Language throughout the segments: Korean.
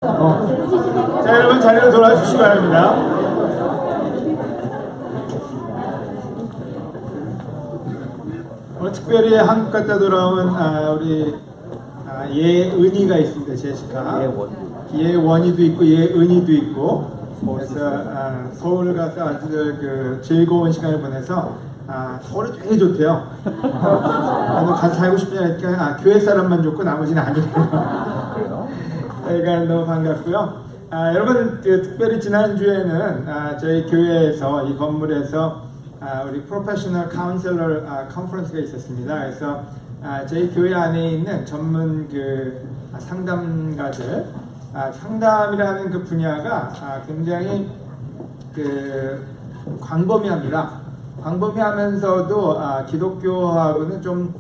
자, 여러분 자리로 돌아주시기 바랍니다. 특별히 한국 갔다 돌아온 우리 예은이가 있습니다. 제시카. 예원이도 있고 예은이도 있고. 그래서 서울 가서 아주 그 즐거운 시간을 보내서 서울이 되게 좋대요. 가서 살고 싶으니까 교회 사람만 좋고 나머지는 아니래요. 그러니까 너무 반갑고요. 여러분 특별히 지난주에는 저희 교회에서 이 건물에서 우리 프로페셔널 카운셀러 컨퍼런스가 있었습니다. 그래서 저희 교회 안에 있는 전문 그 상담가들, 상담이라는 그 분야가 굉장히 그 광범위합니다. 광범위하면서도 기독교하고는 좀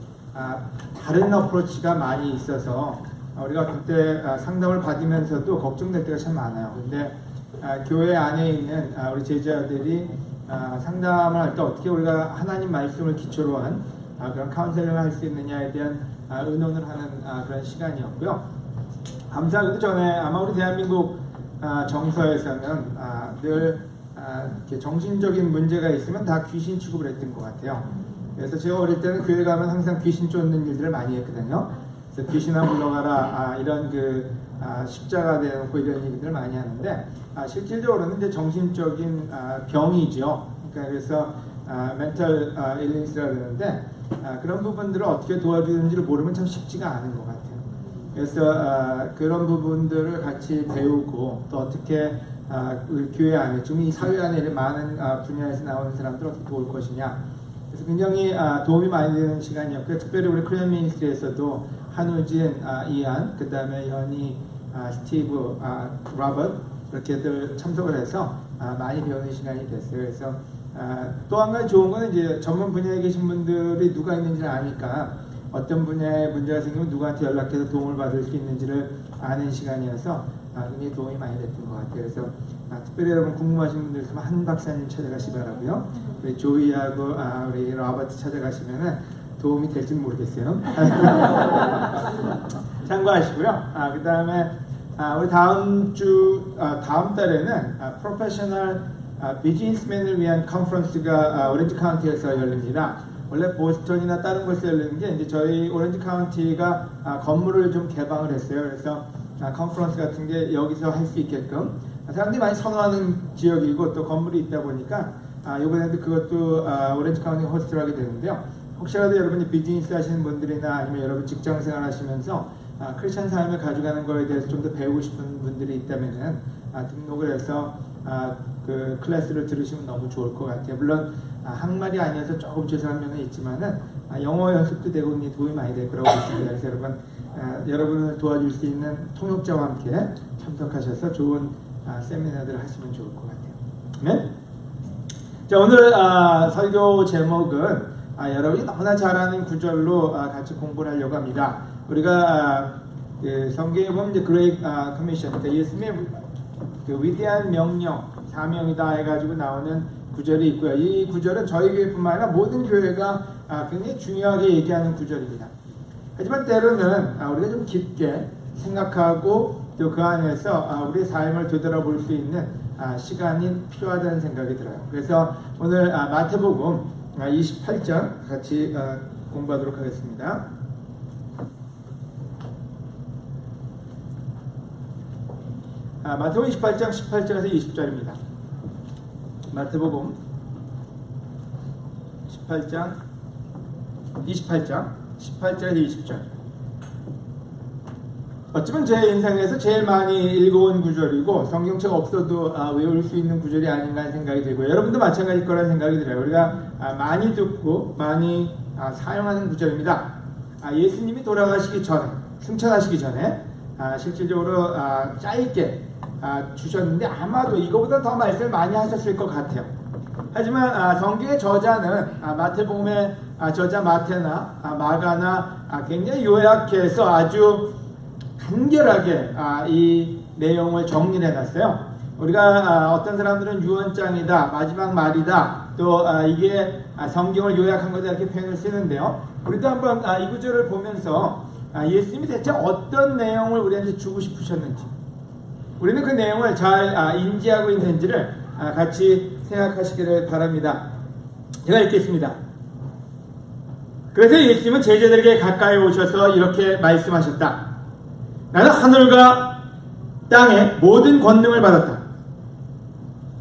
다른 어프로치가 많이 있어서 우리가 그때 상담을 받으면서도 걱정될 때가 참 많아요. 근데 교회 안에 있는 우리 제자들이 상담을 할 때 어떻게 우리가 하나님 말씀을 기초로 한 그런 카운셀링을 할 수 있느냐에 대한 의논을 하는 그런 시간이었고요. 감사하기도 전에 아마 우리 대한민국 정서에서는 늘 이렇게 정신적인 문제가 있으면 다 귀신 취급을 했던 것 같아요. 그래서 제가 어릴 때는 교회 가면 항상 귀신 쫓는 일들을 많이 했거든요. 그래서 귀신아 물러가라 이런 그 십자가 대놓고 이런 얘기들을 많이 하는데 실질적으로는 이제 정신적인 병이죠. 그러니까 그래서 멘탈 일리스라 그러는데 그런 부분들을 어떻게 도와주는지를 모르면 참 쉽지가 않은 것 같아요. 그래서 그런 부분들을 같이 배우고 또 어떻게 우리 교회 안에 지금 이 사회 안에 많은 분야에서 나오는 사람들 어떻게 도울 것이냐. 그래서 굉장히 도움이 많이 되는 시간이었고요. 특별히 우리 코리안 미니스트리에서도 한우진, 이안, 그 다음에 연희, 스티브, 로버트 이렇게들 참석을 해서 많이 배우는 시간이 됐어요. 그래서 또 한 가지 좋은 건 이제 전문 분야에 계신 분들이 누가 있는지를 아니까 어떤 분야에 문제가 생기면 누구한테 연락해서 도움을 받을 수 있는지를 아는 시간이어서 굉장히 도움이 많이 됐던 것 같아요. 그래서 특별히 여러분 궁금하신 분들 있으면 한 박사님 찾아가시 바라고요. 우리 조이하고 우리 로버트 찾아가시면은 도움이 될지 모르겠어요. 참고하시고요. 그 다음에 우리 다음 달에는 프로페셔널 비즈니스맨을 위한 컨퍼런스가 오렌지 카운티에서 열립니다. 원래 보스턴이나 다른 곳에서 열리는 게 이제 저희 오렌지 카운티가 건물을 좀 개방을 했어요. 그래서 컨퍼런스 같은 게 여기서 할 수 있게끔 사람들이 많이 선호하는 지역이고 또 건물이 있다 보니까 이번에도 그것도 오렌지 카운티 호스트를 하게 되는데요. 혹시라도 여러분이 비즈니스 하시는 분들이나 아니면 여러분 직장 생활 하시면서 크리스천 삶을 가져가는 거에 대해서 좀 더 배우고 싶은 분들이 있다면은 등록을 해서 그 클래스를 들으시면 너무 좋을 것 같아요. 물론 한말이 아니어서 조금 죄송한 면은 있지만은 영어 연습도 되고 도움이 많이 될 거라고 믿습니다. 그래서 여러분 여러분을 도와줄 수 있는 통역자와 함께 참석하셔서 좋은 세미나들을 하시면 좋을 것 같아요. 네? 자, 오늘 설교 제목은 여러분이 너무나 잘 아는 구절로 같이 공부를 하려고 합니다. 우리가 그 성경에 보면 이제 그레이트 커미션, 그러니까 예수님의 그 위대한 명령, 사명이다 해가지고 나오는 구절이 있고요. 이 구절은 저희 교회뿐만 아니라 모든 교회가 굉장히 중요하게 얘기하는 구절입니다. 하지만 때로는 우리가 좀 깊게 생각하고 또 그 안에서 우리의 삶을 되돌아볼 수 있는 시간이 필요하다는 생각이 들어요. 그래서 오늘 마태복음 28장 같이 공부하도록 하겠습니다. 마태복음 28장 18절에서 20절입니다. 마태복음 18장 18절에서 20절. 어쩌면 제 인생에서 제일 많이 읽어온 구절이고 성경책 없어도 외울 수 있는 구절이 아닌가 하는 생각이 들고요. 여러분도 마찬가지일 거라는 생각이 들어요. 우리가 많이 듣고 많이 사용하는 구절입니다. 예수님이 돌아가시기 전에, 승천하시기 전에 실질적으로 짧게 주셨는데 아마도 이거보다 더 말씀을 많이 하셨을 것 같아요. 하지만 성경의 저자는 마태복음의 저자 마태나 마가나 굉장히 요약해서 아주 간결하게 이 내용을 정리를 해놨어요. 우리가 어떤 사람들은 유언장이다, 마지막 말이다, 또 이게 성경을 요약한 거다 이렇게 표현을 쓰는데요. 우리도 한번 이 구절을 보면서 예수님이 대체 어떤 내용을 우리한테 주고 싶으셨는지, 우리는 그 내용을 잘 인지하고 있는지를 같이 생각하시기를 바랍니다. 제가 읽겠습니다. 그래서 예수님은 제자들에게 가까이 오셔서 이렇게 말씀하셨다. 나는 하늘과 땅의 모든 권능을 받았다.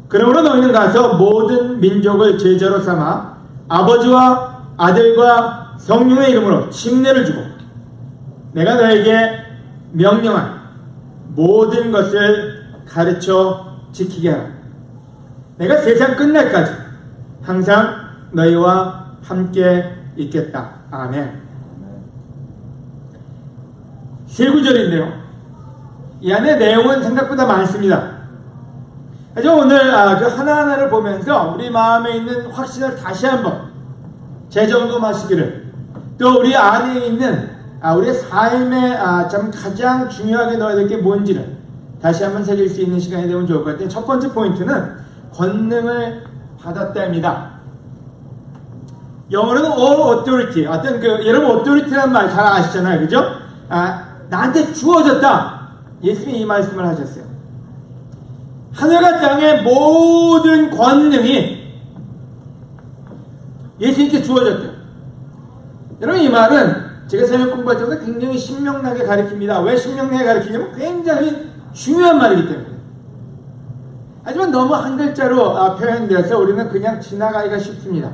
그러므로 너희는 가서 모든 민족을 제자로 삼아 아버지와 아들과 성령의 이름으로 침례를 주고 내가 너에게 명령한 모든 것을 가르쳐 지키게 하라. 내가 세상 끝날까지 항상 너희와 함께 있겠다. 아멘. 세 구절인데요. 이 안에 내용은 생각보다 많습니다. 그래서 오늘 그 하나하나를 보면서 우리 마음에 있는 확신을 다시 한번 재점검하시기를, 또 우리 안에 있는 우리의 삶에 참 가장 중요하게 넣어야 될 게 뭔지를 다시 한번 새길 수 있는 시간이 되면 좋을 것 같아요. 첫 번째 포인트는 권능을 받았다입니다. 영어로는 all authority, 어떤 여러분 authority라는 말 잘 아시잖아요, 그죠? 나한테 주어졌다. 예수님이 이 말씀을 하셨어요. 하늘과 땅의 모든 권능이 예수님께 주어졌대요. 여러분, 이 말은 제가 새벽 공부할 때보다 굉장히 신명나게 가르칩니다. 왜 신명나게 가르치냐면 굉장히 중요한 말이기 때문에. 하지만 너무 한 글자로 표현되어서 우리는 그냥 지나가기가 쉽습니다.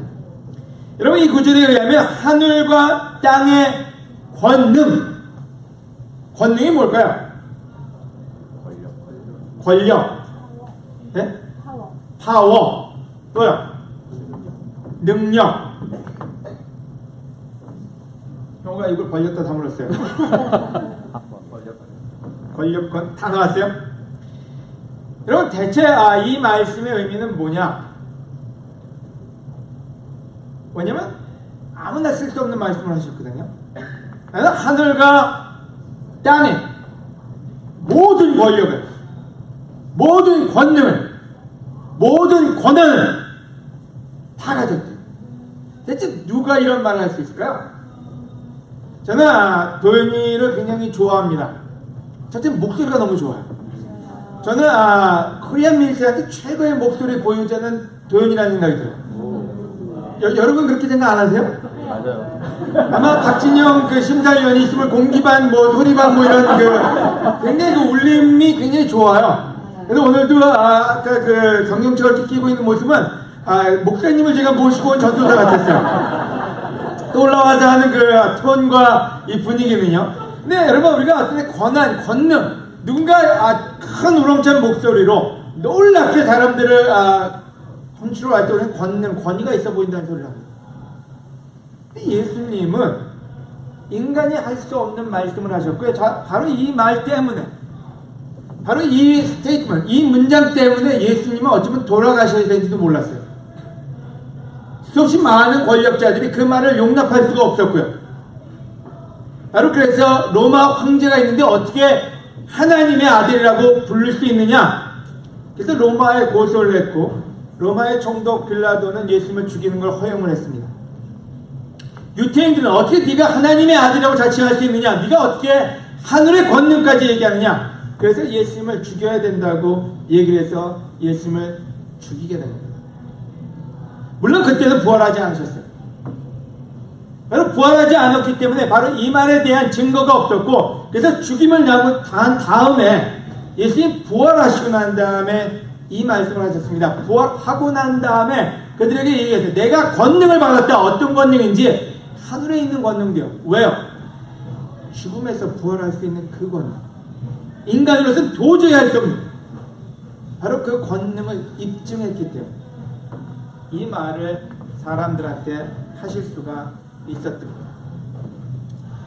여러분, 이 구절에 의하면 하늘과 땅의 권능이 뭘까요? 권력. 네? 파워. 또요? 능력. 형우가 이걸 걸렸다 다물었어요. 권력 다 나왔어요? 여러분, 대체 이 말씀의 의미는 뭐냐면 아무나 쓸 수 없는 말씀을 하셨거든요. 나는 하늘과 땅의 모든 권력을, 모든 권능을, 모든 권한을 다 가졌대요. 대체 누가 이런 말을 할 수 있을까요? 저는 도현이를 굉장히 좋아합니다. 첫째, 목소리가 너무 좋아요. 저는 코리안 밀스한테 최고의 목소리 보유자는 도현이라는 생각이 들어요. 여러분 그렇게 생각 안 하세요? 맞아요. 아마 박진영 심사위원이 있으면 공기반, 소리반 이런 굉장히 울림이 굉장히 좋아요. 그래서 오늘도 아까 경영처를 이렇게 끼고 있는 모습은 목사님을 제가 모시고 온 전도사 같았어요. 또 올라와서 하는 톤과 이 분위기는요. 근데 여러분, 우리가 어떤 권한, 권능, 누군가 큰 우렁찬 목소리로 놀랍게 사람들을 컨트롤 할 때 우리는 권위가 있어 보인다는 소리를 합니다. 근데 예수님은 인간이 할 수 없는 말씀을 하셨고요. 바로 이 말 때문에, 바로 이 스테이트먼트, 이 문장 때문에 예수님은 어쩌면 돌아가셔야 되는지도 몰랐어요. 수없이 많은 권력자들이 그 말을 용납할 수가 없었고요. 바로 그래서 로마 황제가 있는데 어떻게 하나님의 아들이라고 부를 수 있느냐? 그래서 로마에 고소를 했고, 로마의 총독 빌라도는 예수님을 죽이는 걸 허용을 했습니다. 유태인들은 어떻게 네가 하나님의 아들이라고 자칭할 수 있느냐? 네가 어떻게 하늘의 권능까지 얘기하느냐? 그래서 예수님을 죽여야 된다고 얘기를 해서 예수님을 죽이게 된 겁니다. 물론 그때는 부활하지 않으셨어요. 바로 부활하지 않았기 때문에 바로 이 말에 대한 증거가 없었고, 그래서 죽임을 당한 다음에 예수님 부활하시고 난 다음에 이 말씀을 하셨습니다. 부활하고 난 다음에 그들에게 얘기했어요. 내가 권능을 받았다. 어떤 권능인지 하늘에 있는 권능이요. 왜요? 죽음에서 부활할 수 있는 그 권능. 인간으로서는 도저히 할 수 없는 바로 그 권능을 입증했기 때문에 이 말을 사람들한테 하실 수가 있었던 거예요.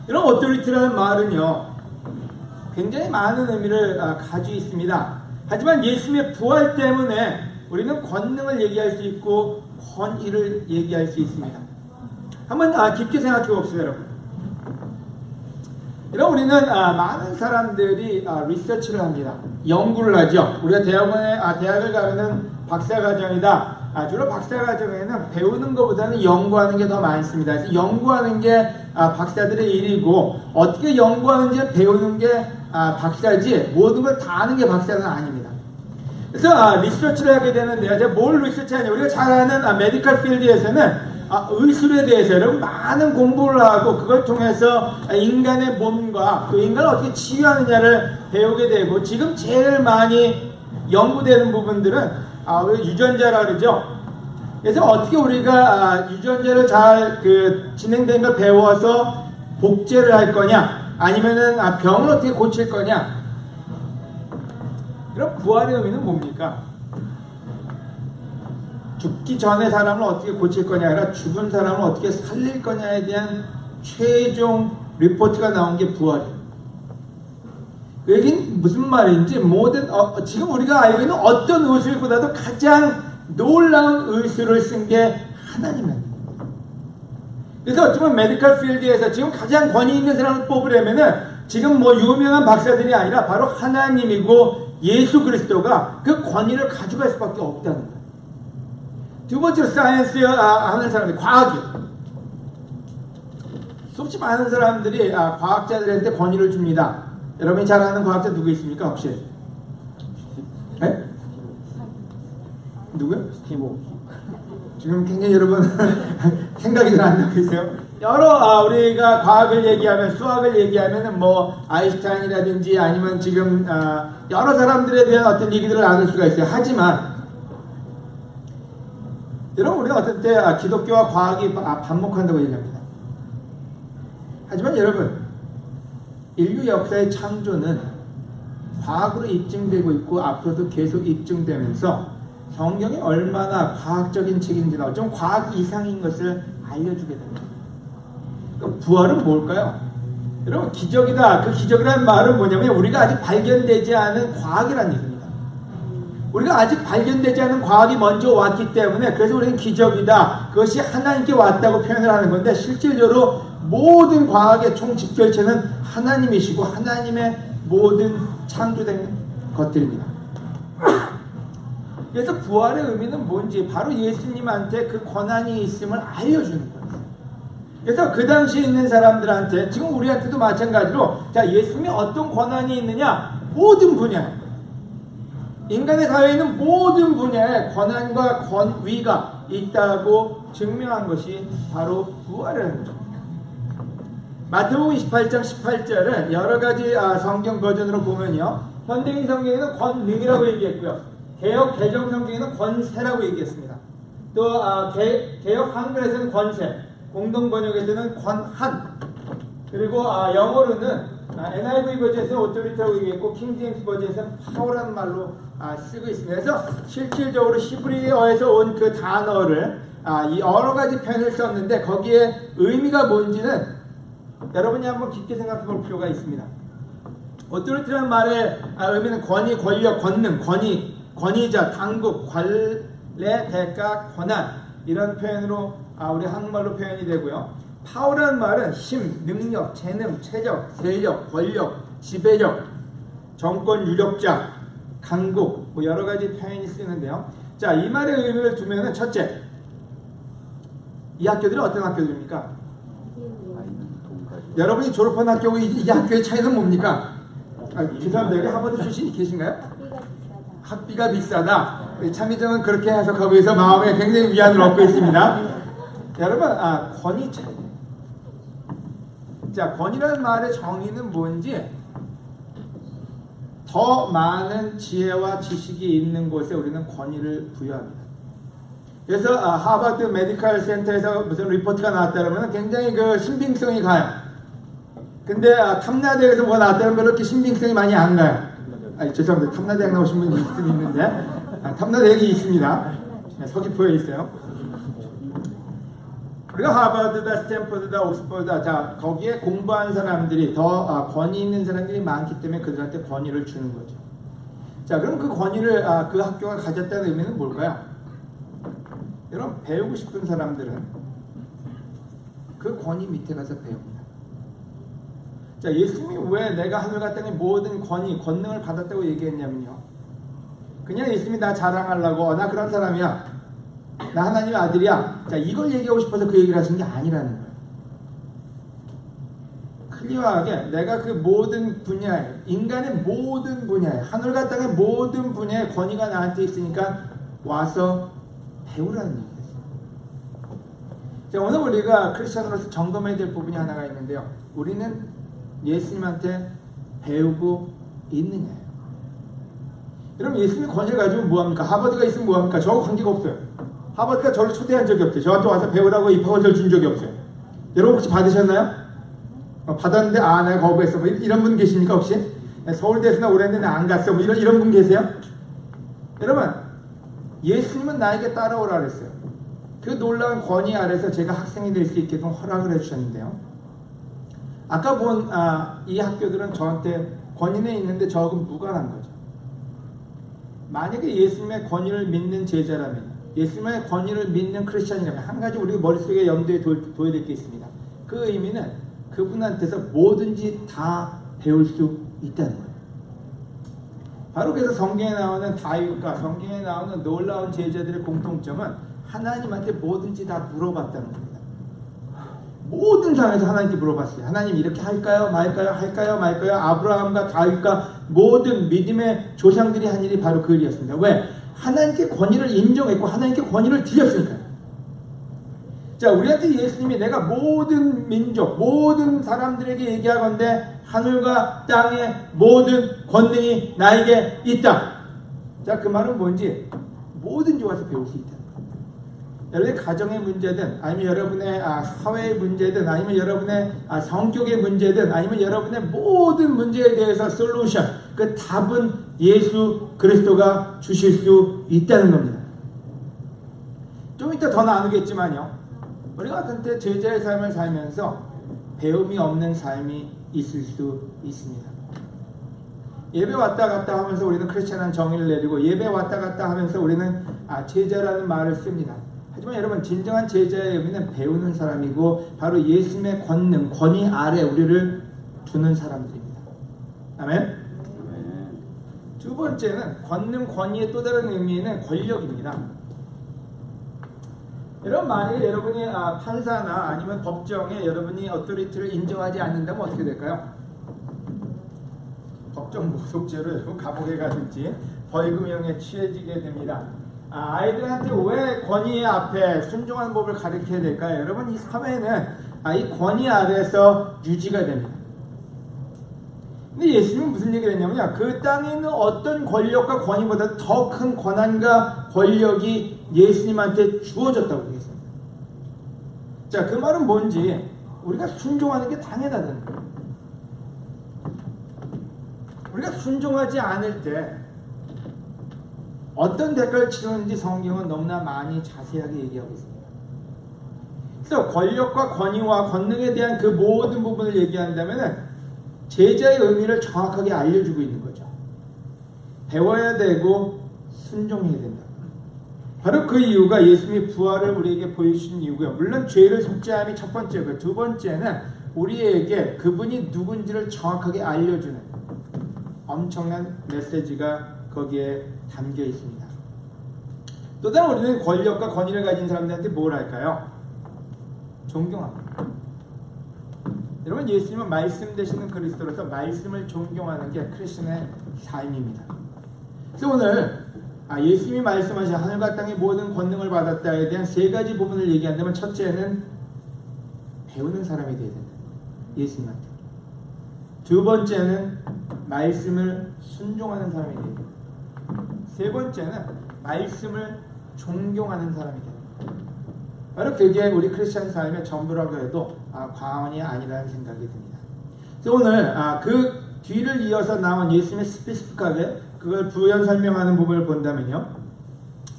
이런 오토리티라는 말은요, 굉장히 많은 의미를 가지고 있습니다. 하지만 예수님의 부활 때문에 우리는 권능을 얘기할 수 있고 권위를 얘기할 수 있습니다. 한번 깊게 생각해 봅시다, 여러분. 우리는 많은 사람들이 리서치를 합니다. 연구를 하죠. 우리가 대학을 가면은 박사과정이다. 주로 박사과정에는 배우는 것보다는 연구하는 게 더 많습니다. 그래서 연구하는 게 박사들의 일이고, 어떻게 연구하는지 배우는 게 박사지 모든 걸 다 아는 게 박사는 아닙니다. 그래서 리서치를 하게 되는데요. 제가 뭘 리서치하냐, 우리가 잘 아는 메디컬 필드에서는 의술에 대해서 여러분 많은 공부를 하고 그걸 통해서 인간의 몸과 그 인간을 어떻게 치유하느냐를 배우게 되고, 지금 제일 많이 연구되는 부분들은 유전자라 그러죠. 그래서 어떻게 우리가 유전자를 잘 진행된 걸 배워서 복제를 할 거냐, 아니면은 병을 어떻게 고칠 거냐. 그럼 부활의 의미는 뭡니까? 죽기 전에 사람을 어떻게 고칠 거냐 아니라 죽은 사람을 어떻게 살릴 거냐에 대한 최종 리포트가 나온 게 부활이에요. 그 얘기는 무슨 말인지, 모든 지금 우리가 알고 있는 어떤 의술보다도 가장 놀라운 의술을 쓴 게 하나님입니다. 그래서 어쩌면 메디컬 필드에서 지금 가장 권위 있는 사람을 뽑으려면은 지금 뭐 유명한 박사들이 아니라 바로 하나님이고 예수 그리스도가 그 권위를 가져갈 수밖에 없다는 거예요. 두 번째로 사이언스 하는 사람들, 과학이 수없이 많은 사람들이 과학자들한테 권위를 줍니다. 여러분이 잘 아는 과학자 누구 있습니까 혹시? 네? 누구요? 스티브. 지금 굉장히 여러분 생각이 잘 안 나고 있어요. 여러 우리가 과학을 얘기하면, 수학을 얘기하면은 뭐 아인슈타인이라든지 아니면 지금 여러 사람들에 대한 어떤 얘기들을 나눌 수가 있어요. 하지만 여러분, 우리가 어떤 때 기독교와 과학이 반목한다고 얘기합니다. 하지만 여러분, 인류 역사의 창조는 과학으로 입증되고 있고 앞으로도 계속 입증되면서 성경이 얼마나 과학적인 책인지나 좀 과학 이상인 것을 알려주게 됩니다. 그럼 부활은 뭘까요? 여러분, 기적이다. 그 기적이라는 말은 뭐냐면 우리가 아직 발견되지 않은 과학이라는 얘기입니다. 우리가 아직 발견되지 않은 과학이 먼저 왔기 때문에, 그래서 우리는 기적이다, 그것이 하나님께 왔다고 표현을 하는 건데, 실질적으로 모든 과학의 총 집결체는 하나님이시고 하나님의 모든 창조된 것들입니다. 그래서 부활의 의미는 뭔지 바로 예수님한테 그 권한이 있음을 알려주는 거예요. 그래서 그 당시에 있는 사람들한테, 지금 우리한테도 마찬가지로, 자, 예수님이 어떤 권한이 있느냐, 모든 분야, 인간의 사회에 있는 모든 분야에 권한과 권위가 있다고 증명한 것이 바로 부활이라는 겁니다. 마태복음 28장 18절을 여러 가지 성경 버전으로 보면요, 현대인 성경에는 권능이라고 얘기했고요, 개혁 개정 성경에는 권세라고 얘기했습니다. 또 개혁 한글에서는 권세, 공동 번역에서는 권한, 그리고 영어로는 NIV 버전에서는 오토리티라고 얘기했고 킹 제임스 버전에서는 파워라는 말로 쓰고 있습니다. 그래서 실질적으로 히브리어에서 온 그 단어를 이 여러 가지 표현을 썼는데, 거기에 의미가 뭔지는 여러분이 한번 깊게 생각해 볼 필요가 있습니다. 오토리티라는 말의 의미는 권위, 권력, 권능, 권위자, 당국, 관례, 대가, 권한, 이런 표현으로 우리 한국말로 표현이 되고요. 파워라는 말은 힘, 능력, 재능, 체력, 세력, 권력, 지배력, 정권 유력자, 강국, 뭐 여러 가지 표현이 쓰는데요. 자, 이 말의 의미를 두면은, 첫째, 이 학교들이 어떤 학교들입니까? 여러분이 졸업한 학교와 이 학교의 차이는 뭡니까? 죄송합니다. 여기 하버드 출신이 계신가요? 학비가 비싸다. 참이정은 그렇게 해석하고 있어 마음에 굉장히 위안을 얻고 있습니다. 여러분, 권위 차이. 자, 권위라는 말의 정의는 뭔지, 더 많은 지혜와 지식이 있는 곳에 우리는 권위를 부여합니다. 그래서 하버드 메디컬 센터에서 무슨 리포트가 나왔다면 굉장히 그 신빙성이 가요. 근데 탐나대에서 뭐가 나왔다면 그렇게 신빙성이 많이 안 가요. 죄송합니다. 탐나대학 나오신 분이 있는데 탐나대학이 있습니다. 서귀포에 있어요. 우리가 하버드다, 스탠퍼드다, 옥스퍼드다, 자, 거기에 공부한 사람들이 더 권위 있는 사람들이 많기 때문에 그들한테 권위를 주는 거죠. 자, 그럼 그 권위를 그 학교가 가졌다는 의미는 뭘까요? 여러분, 배우고 싶은 사람들은 그 권위 밑에 가서 배웁니다. 자, 예수님이 왜 내가 하늘과 땅의 모든 권위, 권능을 받았다고 얘기했냐면요, 그냥 예수님이 나 자랑하려고 나 그런 사람이야, 나 하나님의 아들이야, 자, 이걸 얘기하고 싶어서 그 얘기를 하신 게 아니라는 거예요. 클리어하게 내가 그 모든 분야에, 인간의 모든 분야에, 하늘과 땅의 모든 분야에 권위가 나한테 있으니까 와서 배우라는 얘기예요. 자, 오늘 우리가 크리스천으로서 점검해야 될 부분이 하나가 있는데요. 우리는 예수님한테 배우고 있느냐예요. 여러분, 예수님이 권위를 가지면 뭐합니까? 하버드가 있으면 뭐합니까? 저하고 관계가 없어요. 하버드가 저를 초대한 적이 없어요. 저한테 와서 배우라고 입학원서를 준 적이 없어요. 여러분 혹시 받으셨나요? 받았는데 내가 거부했어. 뭐 이런 분 계십니까 혹시? 서울대에서나 오랬는데 안 갔어. 뭐 이런 분 계세요? 여러분, 예수님은 나에게 따라오라 그랬어요. 그 놀라운 권위 아래서 제가 학생이 될 수 있게끔 허락을 해주셨는데요. 아까 본 이 학교들은 저한테 권위는 있는데 저하고 무관한 거죠. 만약에 예수님의 권위를 믿는 제자라면, 예수님의 권위를 믿는 크리스천이라면 한 가지 우리 머릿속에 염두에 둬야 될 게 있습니다. 그 의미는 그분한테서 뭐든지 다 배울 수 있다는 거예요. 바로 그래서 성경에 나오는 다윗과 성경에 나오는 놀라운 제자들의 공통점은 하나님한테 뭐든지 다 물어봤다는 겁니다. 모든 상황에서 하나님께 물어봤어요. 하나님 이렇게 할까요? 말까요? 할까요? 말까요? 아브라함과 다윗과 모든 믿음의 조상들이 한 일이 바로 그 일이었습니다. 왜? 하나님께 권위를 인정했고 하나님께 권위를 드렸으니까요. 자, 우리한테 예수님이 내가 모든 민족, 모든 사람들에게 얘기하건대 하늘과 땅의 모든 권능이 나에게 있다. 자, 그 말은 뭔지 뭐든지 와서 배울 수 있다. 여러분의 가정의 문제든 아니면 여러분의 사회의 문제든 아니면 여러분의 성격의 문제든 아니면 여러분의 모든 문제에 대해서 솔루션, 그 답은 예수 그리스도가 주실 수 있다는 겁니다. 좀 이따 더 나누겠지만요, 우리가 같은 때 제자의 삶을 살면서 배움이 없는 삶이 있을 수 있습니다. 예배 왔다 갔다 하면서 우리는 크리스천한 정의를 내리고 예배 왔다 갔다 하면서 우리는 제자라는 말을 씁니다. 하지만 여러분, 진정한 제자의 의미는 배우는 사람이고 바로 예수님의 권능, 권위 아래 우리를 두는 사람들입니다. 아멘? 두 번째는 권능, 권위의 또 다른 의미는 권력입니다. 여러분, 만약에 여러분이 판사나 아니면 법정에 여러분이 어토리티를 인정하지 않는다면 어떻게 될까요? 법정 모독죄로 여러분 감옥에 가든지 벌금형에 취해지게 됩니다. 아이들한테 왜 권위 앞에 순종하는 법을 가르쳐야 될까요? 여러분, 이 사회는 이 권위 아래에서 유지가 됩니다. 근데 예수님은 무슨 얘기를 했냐면요, 그 땅에 있는 어떤 권력과 권위보다 더 큰 권한과 권력이 예수님한테 주어졌다고 얘기했습니다. 자, 그 말은 뭔지 우리가 순종하는 게 당연하다는 거예요. 우리가 순종하지 않을 때 어떤 대가를 치르는지 성경은 너무나 많이 자세하게 얘기하고 있습니다. 그래서 권력과 권위와 권능에 대한 그 모든 부분을 얘기한다면 제자의 의미를 정확하게 알려주고 있는 거죠. 배워야 되고 순종해야 된다. 바로 그 이유가 예수님이 부활을 우리에게 보여주신 이유고요. 물론 죄를 속죄함이 첫 번째고요. 두 번째는 우리에게 그분이 누군지를 정확하게 알려주는 엄청난 메시지가 거기에 담겨 있습니다. 또 다른 우리는 권력과 권위를 가진 사람들한테 뭘 할까요? 존경합니다. 여러분, 예수님은 말씀 되시는 그리스도로서 말씀을 존경하는 게 크리스천의 삶입니다. 그래서 오늘 예수님이 말씀하신 하늘과 땅의 모든 권능을 받았다에 대한 세 가지 부분을 얘기한다면, 첫째는 배우는 사람이 되어야 된다. 예수님한테. 두 번째는 말씀을 순종하는 사람이 되어야 된다. 세 번째는 말씀을 존경하는 사람이 된다. 바로 그게 우리 크리스천 삶의 전부라고 해도 과언이 아니라는 생각이 듭니다. 그래서 오늘 그 뒤를 이어서 나온 예수님의 스페시픽하게 그걸 부연 설명하는 부분을 본다면요,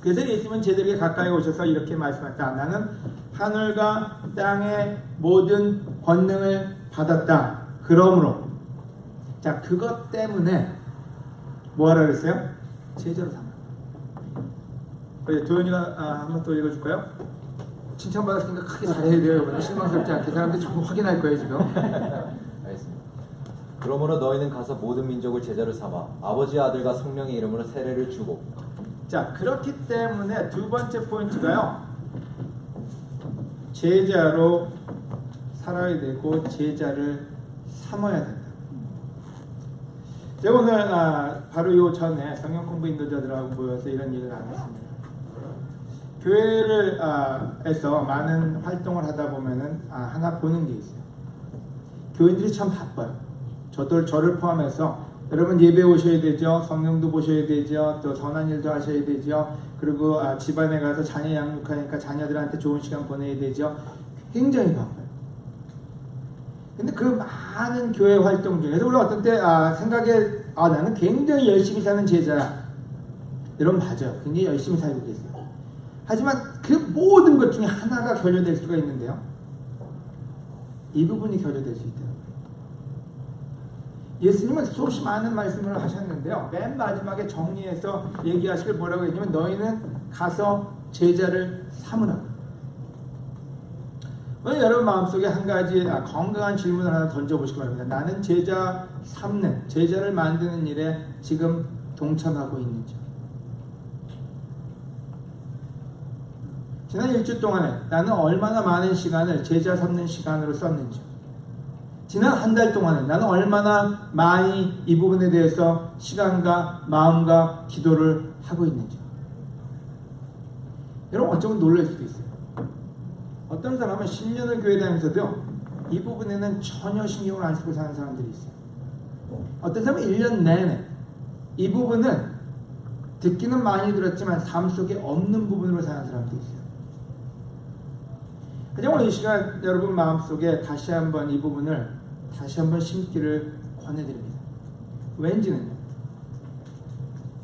그래서 예수님은 제자들에게 가까이 오셔서 이렇게 말씀하셨다. 나는 하늘과 땅의 모든 권능을 받았다. 그러므로, 자, 그것 때문에 뭐 하라 그랬어요? 제자로 삼아. 도현이가 한번 또 읽어줄까요? 칭찬받았으니까 크게 잘해야 돼요. 여러분. 실망스럽지 않게. 사람들이 자꾸 확인할 거예요 지금. 알겠습니다. 그러므로 너희는 가서 모든 민족을 제자로 삼아 아버지의 아들과 성령의 이름으로 세례를 주고. 자, 그렇기 때문에 두 번째 포인트가요, 제자로 살아야 되고 제자를 삼아야 된다. 제가 오늘 바로 요 전에 성경 공부 인도자들하고 모여서 이런 얘기를 안 했습니다. 교회를 에서 많은 활동을 하다 보면은 하나 보는 게 있어요. 교인들이 참 바빠요. 저를 포함해서 여러분 예배 오셔야 되죠. 성령도 보셔야 되죠. 또 선한 일도 하셔야 되죠. 그리고 집안에 가서 자녀 양육하니까 자녀들한테 좋은 시간 보내야 되죠. 굉장히 바빠요. 근데 그 많은 교회 활동 중에서 우리 어떤 때 생각에 나는 굉장히 열심히 사는 제자야. 여러분 맞아요. 굉장히 열심히 살고 계세요. 하지만 그 모든 것 중에 하나가 결여될 수가 있는데요. 이 부분이 결여될 수 있더라고요. 예수님은 수없이 많은 말씀을 하셨는데요. 맨 마지막에 정리해서 얘기하시길 뭐라고 했냐면 너희는 가서 제자를 삼으라고. 오늘 여러분 마음속에 한 가지 건강한 질문을 하나 던져보시기 바랍니다. 나는 제자 삼는, 제자를 만드는 일에 지금 동참하고 있는지. 지난 일주 동안에 나는 얼마나 많은 시간을 제자 삼는 시간으로 썼는지. 지난 한 달 동안에 나는 얼마나 많이 이 부분에 대해서 시간과 마음과 기도를 하고 있는지. 여러분 어쩌면 놀랄 수도 있어요. 어떤 사람은 10년을 교회 다니면서도 이 부분에는 전혀 신경을 안 쓰고 사는 사람들이 있어요. 어떤 사람은 1년 내내 이 부분은 듣기는 많이 들었지만 삶 속에 없는 부분으로 사는 사람도 있어요. 하지만 오늘 이 시간 여러분 마음속에 다시 한번 이 부분을 다시 한번 심기를 권해드립니다. 왠지는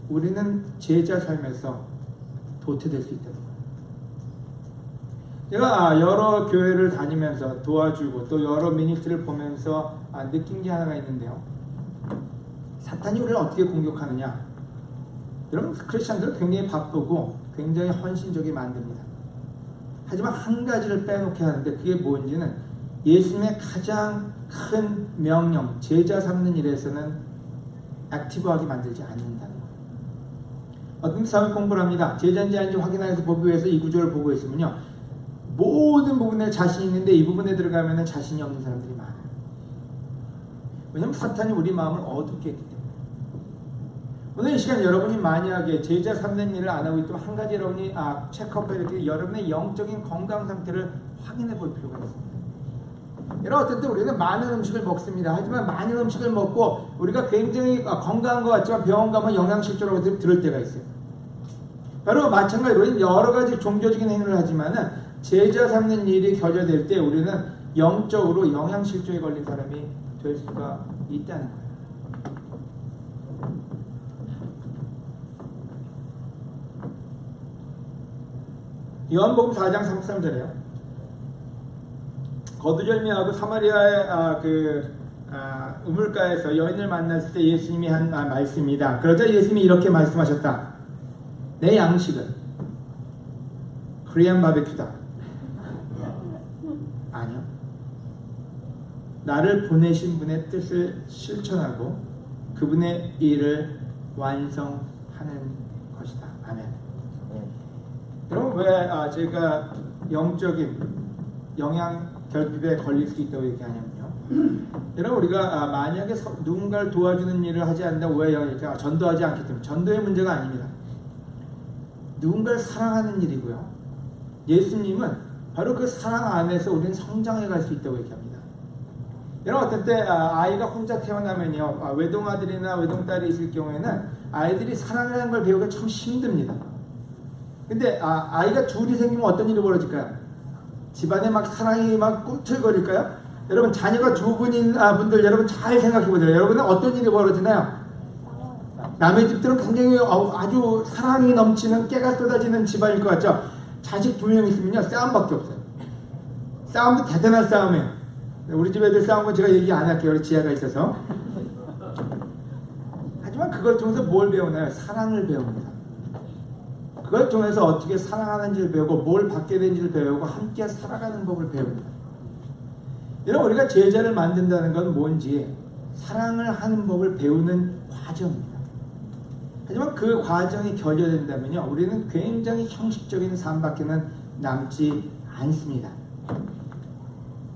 우리는 제자 삶에서 도태될 수 있다는 거예요. 제가 여러 교회를 다니면서 도와주고 또 여러 미니스트를 보면서 느낀 게 하나가 있는데요. 사탄이 우리를 어떻게 공격하느냐. 여러분 크리스천들은 굉장히 바쁘고 굉장히 헌신적이 만듭니다. 하지만 한 가지를 빼놓게 하는데 그게 뭔지는 예수님의 가장 큰 명령, 제자 삼는 일에서는 액티브하게 만들지 않는다는 거예요. 어떤 사회 공부를 합니다. 제자인지 아닌지 확인하기 보기 위해서 이 구조를 보고 있으면요. 모든 부분에 자신이 있는데 이 부분에 들어가면 자신이 없는 사람들이 많아요. 왜냐하면 사탄이 우리 마음을 어둡게 했기 때문에. 오늘 이 시간 여러분이 만약에 제자 삼는 일을 안 하고 있다면 한 가지 여러분이 체크업해야 될 여러분의 영적인 건강 상태를 확인해 볼 필요가 있습니다. 여러분 어떤 때 우리는 많은 음식을 먹습니다. 하지만 많은 음식을 먹고 우리가 굉장히 건강한 것 같지만 병원 가면 영양실조라고 들을 때가 있어요. 바로 마찬가지로 우리는 여러 가지 종교적인 행위를 하지만은 제자 삼는 일이 결여될 때 우리는 영적으로 영양실조에 걸린 사람이 될 수가 있다는 거예요. 요한복음 4장 33절에요. 거두절미하고 사마리아의 우물가에서 여인을 만났을 때 예수님이 한 말씀이다. 그러자 예수님이 이렇게 말씀하셨다. 내 양식은 코리안 바베큐다. 아니요. 나를 보내신 분의 뜻을 실천하고 그분의 일을 완성하는 것이다. 아멘. 여러분 왜 제가 영적인 영양 결핍에 걸릴 수 있다고 얘기하냐면요. 여러분 우리가 만약에 누군가를 도와주는 일을 하지 않는다고 왜 전도하지 않기 때문에 전도의 문제가 아닙니다. 누군가를 사랑하는 일이고요. 예수님은 바로 그 사랑 안에서 우리는 성장해 갈 수 있다고 얘기합니다. 여러분 어떤 때 아이가 혼자 태어나면요. 외동아들이나 외동딸이 있을 경우에는 아이들이 사랑을 하는 걸 배우기가 참 힘듭니다. 근데 아이가 둘이 생기면 어떤 일이 벌어질까요? 집안에 막 사랑이 막 꿈틀거릴까요? 여러분 자녀가 두 분인 분들 여러분 잘 생각해 보세요. 여러분은 어떤 일이 벌어지나요? 남의 집들은 굉장히 아주 사랑이 넘치는 깨가 쏟아지는 집안일 것 같죠? 자식 2명 있으면요 싸움밖에 없어요. 싸움도 대단한 싸움이에요. 우리 집 애들 싸운 건 제가 얘기 안 할게요. 우리 지혜가 있어서. 하지만 그걸 통해서 뭘 배우나요? 사랑을 배웁니다. 그걸 통해서 어떻게 사랑하는지를 배우고 뭘 받게 되는지를 배우고 함께 살아가는 법을 배웁니다. 여러분 우리가 제자를 만든다는 건 뭔지 사랑을 하는 법을 배우는 과정입니다. 하지만 그 과정이 결여된다면요 우리는 굉장히 형식적인 삶밖에는 남지 않습니다.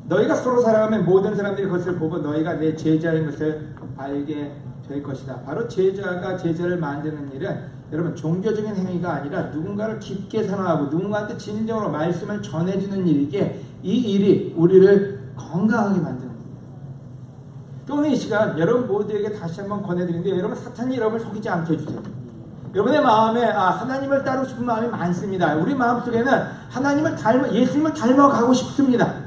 너희가 서로 살아가면 모든 사람들이 그것을 보고 너희가 내 제자인 것을 알게 될 것이다. 바로 제자가 제자를 만드는 일은 여러분 종교적인 행위가 아니라 누군가를 깊게 사랑하고 누군가한테 진정으로 말씀을 전해주는 일이기에 이 일이 우리를 건강하게 만드는 겁니다. 오늘 이 시간 여러분 모두에게 다시 한번 권해드리는데 여러분 사탄이 여러분을 속이지 않게 해주세요. 여러분의 마음에 하나님을 따르고 싶은 마음이 많습니다. 우리 마음속에는 하나님을 예수님을 닮아가고 싶습니다.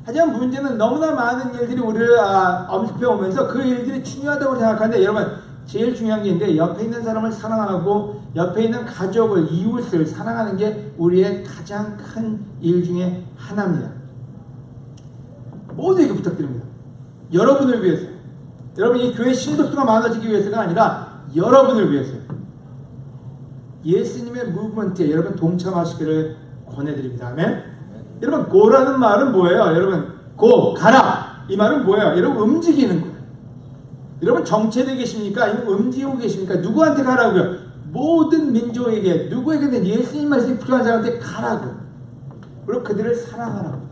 하지만 문제는 너무나 많은 일들이 우리를 엄습해 오면서 그 일들이 중요하다고 생각하는데 여러분 제일 중요한 게 있는데 옆에 있는 사람을 사랑하고 옆에 있는 가족을 이웃을 사랑하는 게 우리의 가장 큰 일 중에 하나입니다. 모두에게 부탁드립니다. 여러분을 위해서 여러분 이 교회 신도수가 많아지기 위해서가 아니라 여러분을 위해서요. 예수님의 무브먼트에 여러분 동참하시기를 권해드립니다. 아멘. 여러분 고라는 말은 뭐예요? 여러분 고 가라 이 말은 뭐예요? 여러분 움직이는 거예요. 여러분 정체되어 계십니까? 아니면 움직이고 계십니까? 누구한테 가라고요? 모든 민족에게 누구에게든 예수님 말씀이 필요한 사람한테 가라고. 그리고 그들을 사랑하라고.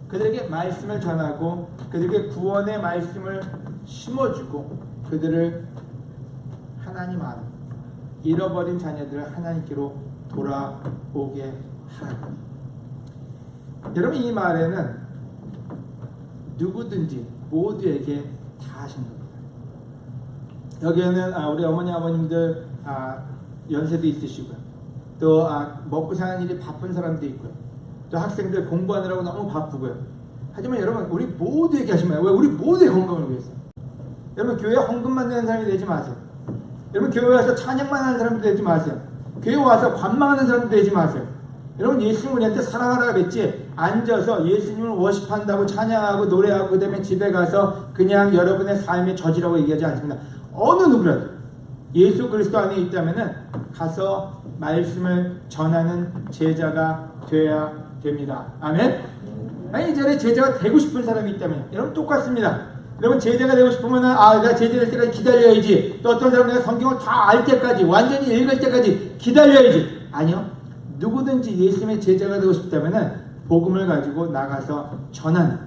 그들에게 말씀을 전하고 그들에게 구원의 말씀을 심어주고 그들을 하나님 안에 잃어버린 자녀들을 하나님께로 돌아오게 하라고. 여러분 이 말에는 누구든지 모두에게 다 하신 겁니다. 여기에는 우리 어머니 아버님들 연세도 있으시고요. 또 먹고 사는 일이 바쁜 사람도 있고요. 또 학생들 공부하느라고 너무 바쁘고요. 하지만 여러분 우리 모두에게 하신 거예요. 왜? 우리 모두의 건강을 위해서. 여러분 교회 헌금만 내는 사람이 되지 마세요. 여러분 교회 와서 찬양만 하는 사람도 되지 마세요. 교회 와서 관망하는 사람도 되지 마세요. 여러분 예수님 우리한테 사랑하라 그랬지 앉아서 예수님을 워십한다고 찬양하고 노래하고 그 다음에 집에 가서 그냥 여러분의 삶의 저지라고 얘기하지 않습니다. 어느 누구라도 예수 그리스도 안에 있다면 가서 말씀을 전하는 제자가 되어야 됩니다. 아멘. 아니 이 자리에 제자가 되고 싶은 사람이 있다면 여러분 똑같습니다. 여러분 제자가 되고 싶으면 나 제자 될 때까지 기다려야지. 또 어떤 사람은 내가 성경을 다 알 때까지 완전히 읽을 때까지 기다려야지. 아니요. 누구든지 예수님의 제자가 되고 싶다면 복음을 가지고 나가서 전하는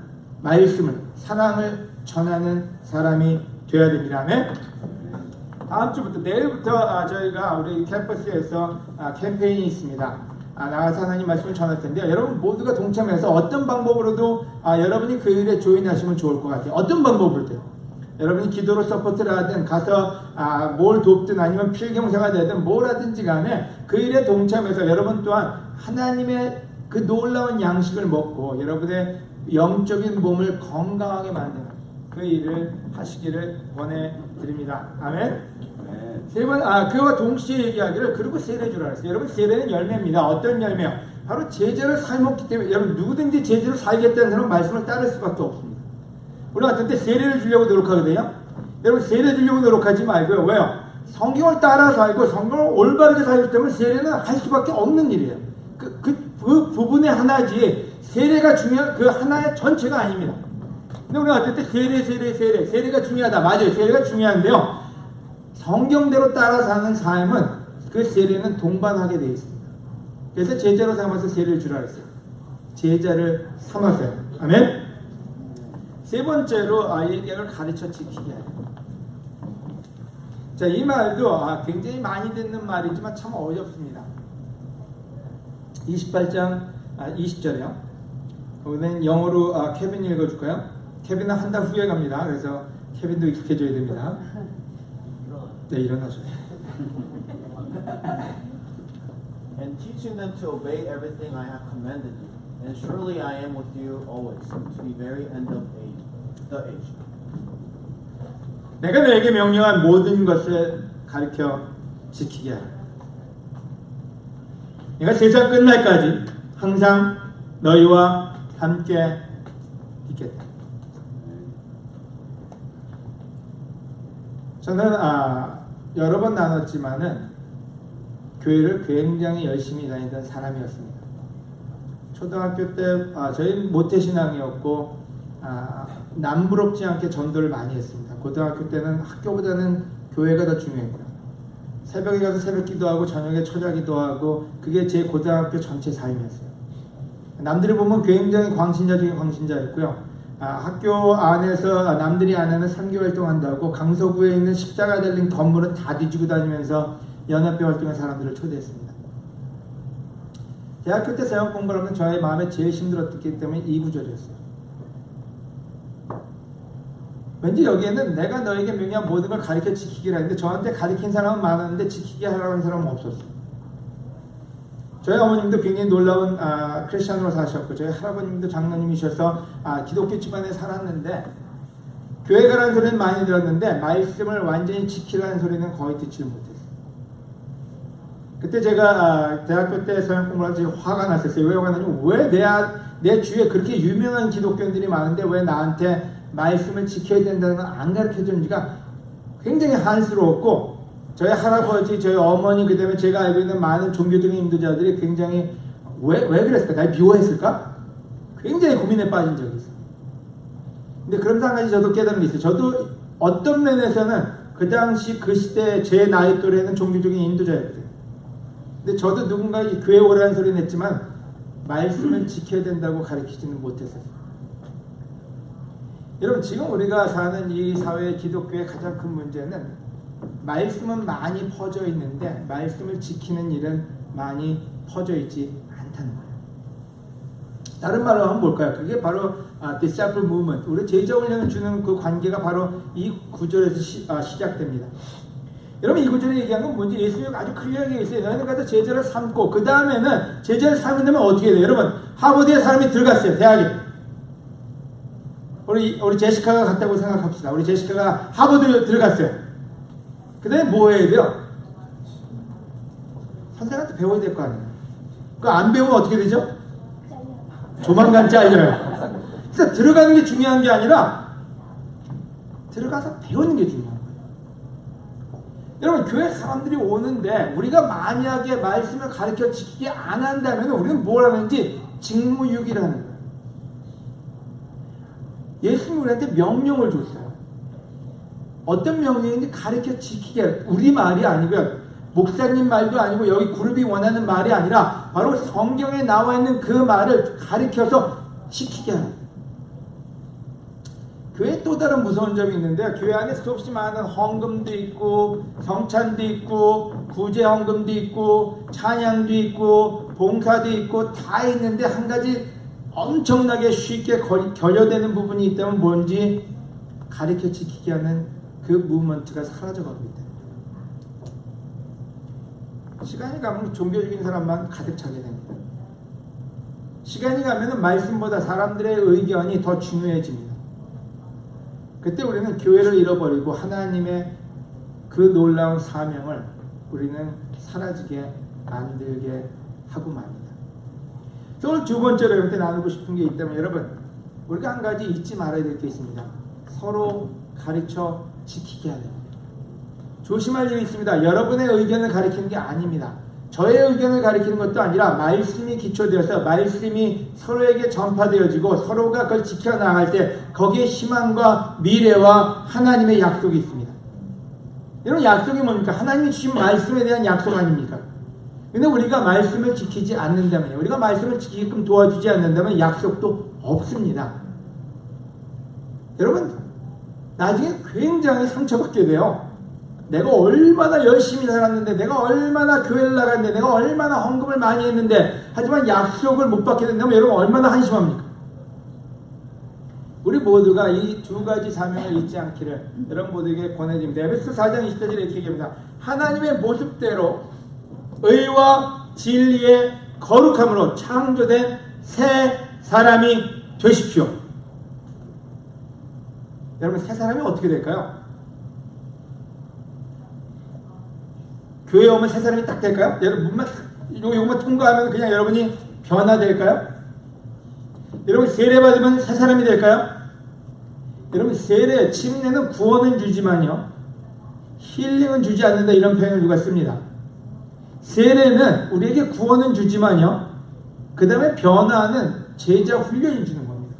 말씀을 사랑을 전하는 사람이 되어야 됩니다. 아멘. 다음 주부터 내일부터 저희가 우리 캠퍼스에서 캠페인이 있습니다. 나가서 하나님 말씀을 전할 텐데요. 여러분 모두가 동참해서 어떤 방법으로도 여러분이 그 일에 조인하시면 좋을 것 같아요. 어떤 방법으로도 여러분이 기도로 서포트를 하든 가서 뭘 돕든 아니면 필경사가 되든 뭘 하든지 간에 그 일에 동참해서 여러분 또한 하나님의 그 놀라운 양식을 먹고 여러분의 영적인 몸을 건강하게 만드는 그 일을 하시기를 권해드립니다. 아멘. 세 번, 그와 동시에 얘기하기를 그리고 세례 주라 했어요. 여러분 세례는 열매입니다. 어떤 열매요? 바로 제자를 삶았기 때문에 여러분 누구든지 제자로 살겠다는 사람은 말씀을 따를 수밖에 없습니다. 우리 같은 때 세례를 주려고 노력하거든요. 여러분 세례 주려고 노력하지 말고요. 왜요? 성경을 따라 살고 성경을 올바르게 살기 때문에 세례는 할 수밖에 없는 일이에요. 그 부분의 하나지 세례가 중요한 그 하나의 전체가 아닙니다. 근데 우리가 어떨 때 세례가 중요하다. 맞아요. 세례가 중요한데요. 성경대로 따라 사는 삶은 그 세례는 동반하게 되어 있습니다. 그래서 제자로 삼아서 세례를 주라 했어요. 제자를 삼았어요. 아멘. 세 번째로 얘기를 가르쳐 지키게 해요. 자, 이 말도 굉장히 많이 듣는 말이지만 참 어렵습니다. 28장 20절이요. 오늘 영어로 케빈 읽어줄까요? 케빈은 한 달 후에 갑니다. 그래서 케빈도 익숙해져야 됩니다. 네, 일어나셔요. And teaching them to obey everything I have commanded you. And surely I am with you always, to the very end of the age. 내가 너에게 명령한 모든 것을 가르쳐 지키게 하라. 내가 세상 끝날까지 항상 너희와 함께 있겠다. 저는 여러 번 나눴지만은 교회를 굉장히 열심히 다니던 사람이었습니다. 초등학교 때 저희 모태신앙이었고 남부럽지 않게 전도를 많이 했습니다. 고등학교 때는 학교보다는 교회가 더 중요했고요. 새벽에 가서 새벽 기도하고 저녁에 초자 기도하고 그게 제 고등학교 전체 삶이었어요. 남들이 보면 굉장히 광신자 중에 광신자였고요. 학교 안에서 남들이 안 하는 3개 활동한다고 강서구에 있는 십자가 달린 건물은 다 뒤지고 다니면서 연합회 활동의 사람들을 초대했습니다. 대학교 때 서영 공부를 하면 저의 마음에 제일 힘들었기 때문에 이 구절이었어요. 왠지 여기에는 내가 너에게 명령한 모든 걸 가르쳐 지키기라 했는데 저한테 가르친 사람은 많았는데 지키게 하라고 하는 사람은 없었어요. 저희 어머님도 굉장히 놀라운 크리스천으로 사셨고 저희 할아버님도 장로님이셔서 기독교 집안에 살았는데 교회 가라는 소리는 많이 들었는데 말씀을 완전히 지키라는 소리는 거의 듣지를 못했어요. 그때 제가 대학교 때 서양 공부를 하면서 화가 났었어요. 왜 화가 나냐면 왜 내 주위에 그렇게 유명한 기독교인들이 많은데 왜 나한테 말씀을 지켜야 된다는 걸 안 가르쳐주는지가 굉장히 한스러웠고 저희 할아버지, 저희 어머니, 그 다음에 제가 알고 있는 많은 종교적인 인도자들이 굉장히 왜 그랬을까? 날 미워했을까? 굉장히 고민에 빠진 적이 있어요. 근데 그런 한 가지 저도 깨달은 게 있어요. 저도 어떤 면에서는 그 당시 그 시대 제 나이 또래는 종교적인 인도자였거든요. 근데 저도 누군가 교회 오라는 소리는 했지만 말씀을 지켜야 된다고 가르치지는 못했어요. 여러분 지금 우리가 사는 이 사회의 기독교의 가장 큰 문제는 말씀은 많이 퍼져 있는데 말씀을 지키는 일은 많이 퍼져 있지 않다는 거예요. 다른 말로 하면 뭘까요? 그게 바로 disciple movement, 우리 제자 훈련을 주는 그 관계가 바로 이 구절에서 시작됩니다. 여러분 이 구절에 얘기한 건 뭔지 예수님이 아주 클리어하게 있어요. 너희는 가서 제자를 삼고 그 다음에는 제자를 삼으면 어떻게 돼요? 여러분 하버드에 사람이 들어갔어요. 대학에. 우리 제시카가 갔다고 생각합시다. 우리 제시카가 하버드에 들어갔어요. 그 다음에 뭐 해야 돼요? 선생한테 배워야 될 거 아니에요. 그거 안 배우면 어떻게 되죠? 조만간 잘려요. 그래서 들어가는 게 중요한 게 아니라 들어가서 배우는 게 중요한 거예요. 여러분 교회 사람들이 오는데 우리가 만약에 말씀을 가르쳐 지키게 안 한다면 우리는 뭘 하는지 직무유기라는 거예요. 예수님이 우리한테 명령을 줬어요. 어떤 명령인지 가르쳐 지키게, 우리 말이 아니고요. 목사님 말도 아니고 여기 그룹이 원하는 말이 아니라 바로 성경에 나와 있는 그 말을 가르쳐서 지키게 하는 거예요. 교회에 또 다른 무서운 점이 있는데요. 교회 안에 수없이 많은 헌금도 있고 성찬도 있고 구제 헌금도 있고 찬양도 있고 봉사도 있고 다 있는데 한 가지 엄청나게 쉽게 결여되는 부분이 있다면 뭔지 가르쳐 지키게 하는 그 무브먼트가 사라져가고 있다. 시간이 가면 종교적인 사람만 가득 차게 됩니다. 시간이 가면 말씀보다 사람들의 의견이 더 중요해집니다. 그때 우리는 교회를 잃어버리고 하나님의 그 놀라운 사명을 우리는 사라지게 만들게 하고 맙니다. 오늘 두 번째로 여러분께 나누고 싶은 게 있다면 여러분 우리가 한 가지 잊지 말아야 될 게 있습니다. 서로 가르쳐 지키게 하는 겁니다. 조심할 일이 있습니다. 여러분의 의견을 가리키는 게 아닙니다. 저의 의견을 가리키는 것도 아니라 말씀이 기초되어서 말씀이 서로에게 전파되어지고 서로가 그걸 지켜나갈 때 거기에 희망과 미래와 하나님의 약속이 있습니다. 여러분 약속이 뭡니까? 하나님이 주신 말씀에 대한 약속 아닙니까? 근데 우리가 말씀을 지키지 않는다면, 우리가 말씀을 지키게끔 도와주지 않는다면 약속도 없습니다. 여러분 나중에 굉장히 상처받게 돼요. 내가 얼마나 열심히 살았는데, 내가 얼마나 교회를 나갔는데, 내가 얼마나 헌금을 많이 했는데, 하지만 약속을 못 받게 된다면 여러분 얼마나 한심합니까? 우리 모두가 이 두 가지 사명을 잊지 않기를 여러분 모두에게 권해드립니다. 에베소 4장 20절에 이렇게 얘기합니다. 하나님의 모습대로 의와 진리의 거룩함으로 창조된 새 사람이 되십시오. 여러분 새 사람이 어떻게 될까요? 교회에 오면 새 사람이 딱 될까요? 여러분 요것만 통과하면 그냥 여러분이 변화될까요? 여러분 세례 받으면 새 사람이 될까요? 여러분 세례, 침례는 구원은 주지만요 힐링은 주지 않는다, 이런 표현을 누가 씁니다. 세례는 우리에게 구원은 주지만요 그 다음에 변화는 제자 훈련이 주는 겁니다.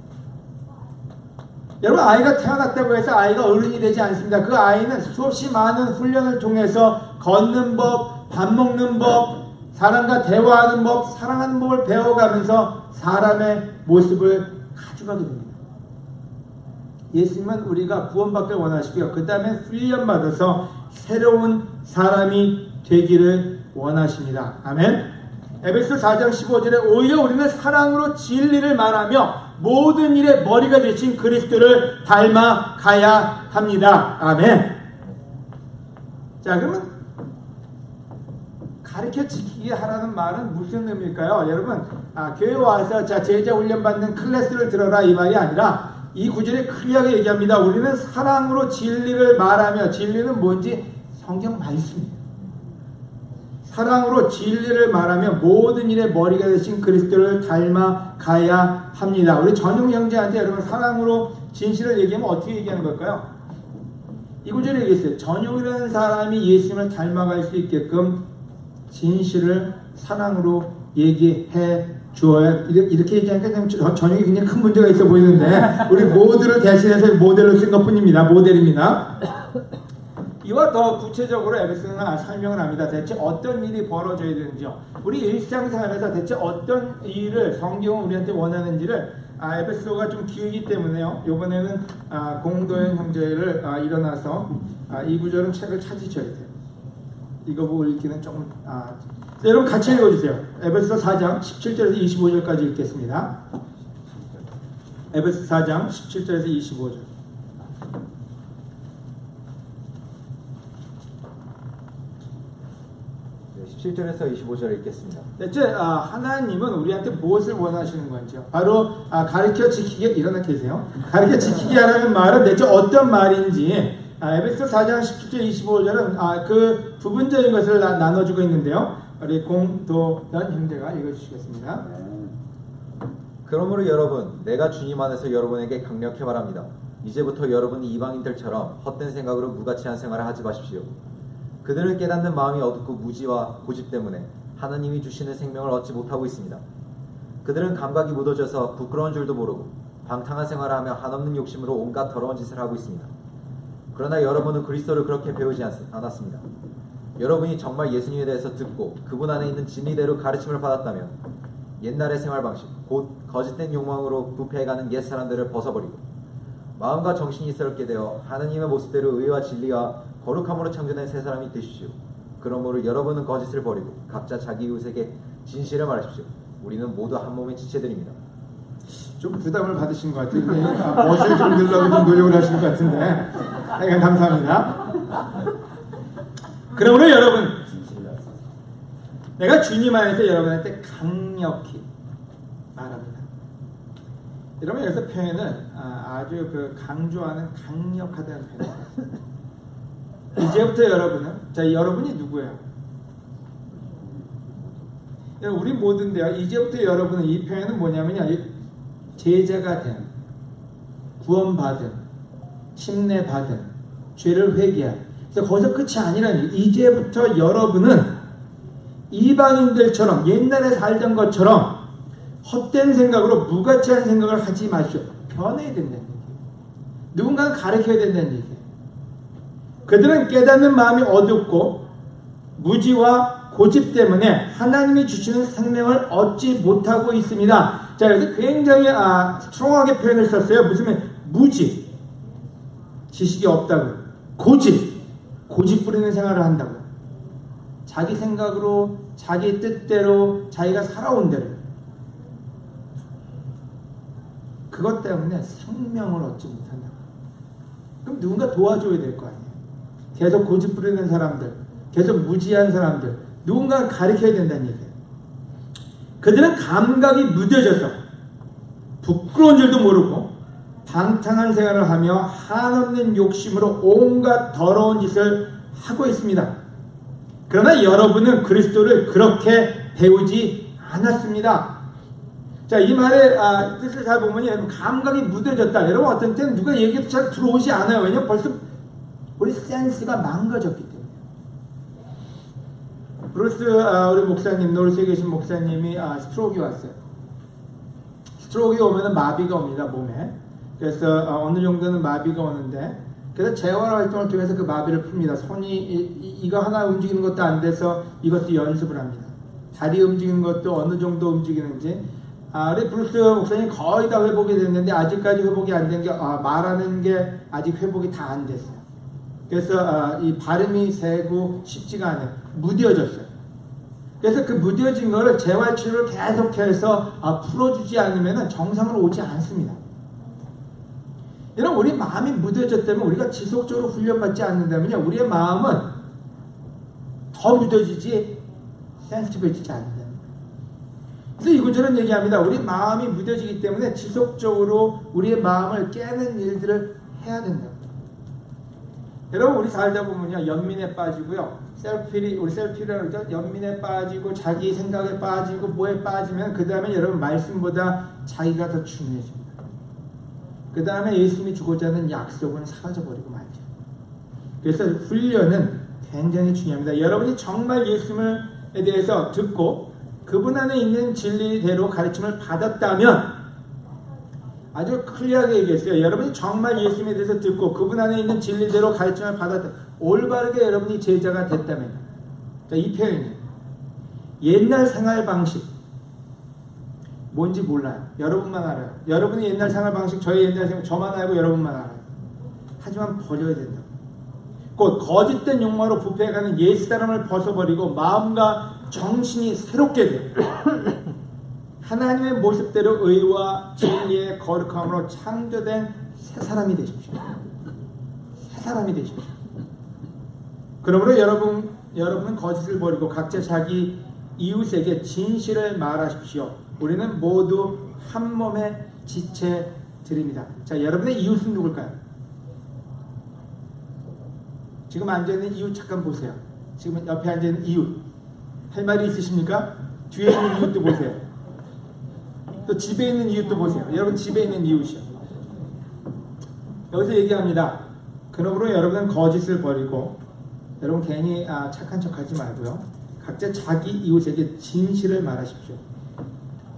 여러분 아이가 태어났다고 해서 아이가 어른이 되지 않습니다. 그 아이는 수없이 많은 훈련을 통해서 걷는 법, 밥 먹는 법, 사람과 대화하는 법, 사랑하는 법을 배워가면서 사람의 모습을 가져가게 됩니다. 예수님은 우리가 구원받길 원하시고요. 그 다음에 훈련받아서 새로운 사람이 되기를 원하십니다. 아멘. 에베소 4장 15절에 오히려 우리는 사랑으로 진리를 말하며 모든 일의 머리가 되신 그리스도를 닮아가야 합니다. 아멘. 자, 그러면 가르쳐 지키게 하라는 말은 무슨 의미일까요? 여러분, 교회 와서 자 제자 훈련 받는 클래스를 들어라 이 말이 아니라 이 구절에 클리어하게 얘기합니다. 우리는 사랑으로 진리를 말하며, 진리는 뭔지 성경 말씀입니다. 사랑으로 진리를 말하며 모든 일의 머리가 되신 그리스도를 닮아가야 합니다. 우리 전용 형제한테 여러분 사랑으로 진실을 얘기하면 어떻게 얘기하는 걸까요? 이 구절에 얘기했어요. 전용이라는 사람이 예수님을 닮아갈 수 있게끔 진실을 사랑으로 얘기해 주어야, 이렇게 얘기하니까 전용이 굉장히 큰 문제가 있어 보이는데 우리 모두를 대신해서 모델로 쓴 것 뿐입니다. 모델입니다. 이와 더 구체적으로 에베소서는 설명을 합니다. 대체 어떤 일이 벌어져야 되는지요. 우리 일상생활에서 대체 어떤 일을 성경은 우리한테 원하는지를 에베소가 좀 길기 때문에요. 이번에는 공도현 형제를 일어나서 이 구절은 책을 찾으셔야 돼요. 이거 보고 읽기는 조금 여러분 같이 읽어주세요. 에베소 4장 17절에서 25절까지 읽겠습니다. 에베소 4장 17절에서 25절. 17절에서 25절을 읽겠습니다. 대체 하나님은 우리한테 무엇을 원하시는 건지요? 바로 가르쳐 지키게, 일어나 계세요. 가르쳐 지키게 하라는 말은 대체 어떤 말인지 에베소 4장 17절 25절은 그 부분적인 것을 나눠주고 있는데요. 우리 공도현 형제가 읽어주시겠습니다. 그러므로 여러분, 내가 주님 안에서 여러분에게 강력히 말합니다. 이제부터 여러분이 이방인들처럼 헛된 생각으로 무가치한 생활을 하지 마십시오. 그들을 깨닫는 마음이 어둡고 무지와 고집 때문에 하나님이 주시는 생명을 얻지 못하고 있습니다. 그들은 감각이 묻어져서 부끄러운 줄도 모르고 방탕한 생활을 하며 한없는 욕심으로 온갖 더러운 짓을 하고 있습니다. 그러나 여러분은 그리스도를 그렇게 배우지 않았습니다. 여러분이 정말 예수님에 대해서 듣고 그분 안에 있는 진리대로 가르침을 받았다면 옛날의 생활 방식, 곧 거짓된 욕망으로 부패해가는 옛사람들을 벗어버리고 마음과 정신이 새롭게 되어 하나님의 모습대로 의와 진리와 거룩함으로 창조된 새 사람이 되십시오. 그러므로 여러분은 거짓을 버리고 각자 자기 이웃에게 진실을 말하십시오. 우리는 모두 한 몸의 지체들입니다. 좀 부담을 받으신 것 같아요. 멋을 좀 내려고 좀 노력을 하시는 것 같은데 하여간 감사합니다. 그러므로 여러분, 내가 주님 안에서 여러분한테 강력히 말합니다. 여러분 여기서 표현을 아주 강조하는 강력하다는 표현입니다. 이제부터 여러분은, 자, 여러분이 누구예요? 우리 모두인데요. 이제부터 여러분은, 이 표현은 뭐냐면요, 제자가 된, 구원받은, 침례받은, 죄를 회개한. 그래서 거기서 끝이 아니라니, 이제부터 여러분은 이방인들처럼 옛날에 살던 것처럼 헛된 생각으로 무가치한 생각을 하지 마시오. 변해야 된다는 얘기예요. 누군가는 가르쳐야 된다는 얘기예요. 그들은 깨닫는 마음이 어둡고 무지와 고집 때문에 하나님이 주시는 생명을 얻지 못하고 있습니다. 자, 여기서 굉장히 스트롱하게 표현을 썼어요. 무슨 무지, 지식이 없다고, 고집 부리는 생활을 한다고, 자기 생각으로, 자기 뜻대로, 자기가 살아온 대로, 그것 때문에 생명을 얻지 못한다고. 그럼 누군가 도와줘야 될 거 아니에요. 계속 고집 부리는 사람들, 계속 무지한 사람들, 누군가 가르쳐야 된다는 얘기예요. 그들은 감각이 무뎌져서 부끄러운 줄도 모르고 방탕한 생활을 하며 한없는 욕심으로 온갖 더러운 짓을 하고 있습니다. 그러나 여러분은 그리스도를 그렇게 배우지 않았습니다. 자, 이 말의 뜻을 잘 보면 여러분, 감각이 무뎌졌다. 여러분 어떤 때는 누가 얘기해도 잘 들어오지 않아요. 왜냐면 벌써 우리 센스가 망가졌기 때문에. 브루스 우리 목사님, 노르스에 계신 목사님이 스트로크가 왔어요. 스트로크가 오면은 마비가 옵니다, 몸에. 그래서 어느 정도는 마비가 오는데, 그래서 재활 활동을 통해서 그 마비를 풉니다. 손이 이거 하나 움직이는 것도 안 돼서 이것도 연습을 합니다. 다리 움직이는 것도 어느 정도 움직이는지. 우리 브루스 목사님 거의 다 회복이 됐는데 아직까지 회복이 안 된 게 말하는 게 아직 회복이 다 안 됐어요. 그래서 이 발음이 세고 쉽지가 않아요. 무뎌졌어요. 그래서 그 무뎌진 거를 재활치료를 계속해서 풀어주지 않으면 정상으로 오지 않습니다. 여러분, 우리 마음이 무뎌졌다면, 우리가 지속적으로 훈련받지 않는다면요, 우리의 마음은 더 무뎌지지 센시티브해지지 않는다. 그래서 이구절은 얘기합니다. 우리 마음이 무뎌지기 때문에 지속적으로 우리의 마음을 깨는 일들을 해야 된다. 여러분, 우리 살다 보면요, 연민에 빠지고요, 우리 셀피라고 그러죠. 연민에 빠지고 자기 생각에 빠지고 뭐에 빠지면 그 다음에 여러분 말씀보다 자기가 더 중요해집니다. 그 다음에 예수님이 주고자 하는 약속은 사라져버리고 말죠. 그래서 훈련은 굉장히 중요합니다. 여러분이 정말 예수님에 대해서 듣고 그분 안에 있는 진리대로 가르침을 받았다면, 아주 클리어하게 얘기했어요. 여러분이 정말 예수님에 대해서 듣고 그분 안에 있는 진리대로 가르침을 받았다, 올바르게 여러분이 제자가 됐다면, 자, 이 표현이 옛날 생활 방식 뭔지 몰라요. 여러분만 알아요. 여러분의 옛날 생활 방식, 저의 옛날 생활, 저만 알고 여러분만 알아요. 하지만 버려야 된다. 곧 거짓된 욕망으로 부패해가는 옛 사람을 벗어버리고 마음과 정신이 새롭게 돼요. 하나님의 모습대로 의와 진리의 거룩함으로 창조된 새 사람이 되십시오. 새 사람이 되십시오. 그러므로 여러분은 거짓을 버리고 각자 자기 이웃에게 진실을 말하십시오. 우리는 모두 한 몸의 지체들입니다. 자, 여러분의 이웃은 누굴까요? 지금 앉아있는 이웃 잠깐 보세요. 지금 옆에 앉아있는 이웃 할 말이 있으십니까? 뒤에 있는 이웃도 보세요. 또 집에 있는 이웃도 보세요. 여러분 집에 있는 이웃이요. 여기서 얘기합니다. 그러므로 여러분은 거짓을 버리고, 여러분 괜히 착한 척 하지 말고요, 각자 자기 이웃에게 진실을 말하십시오.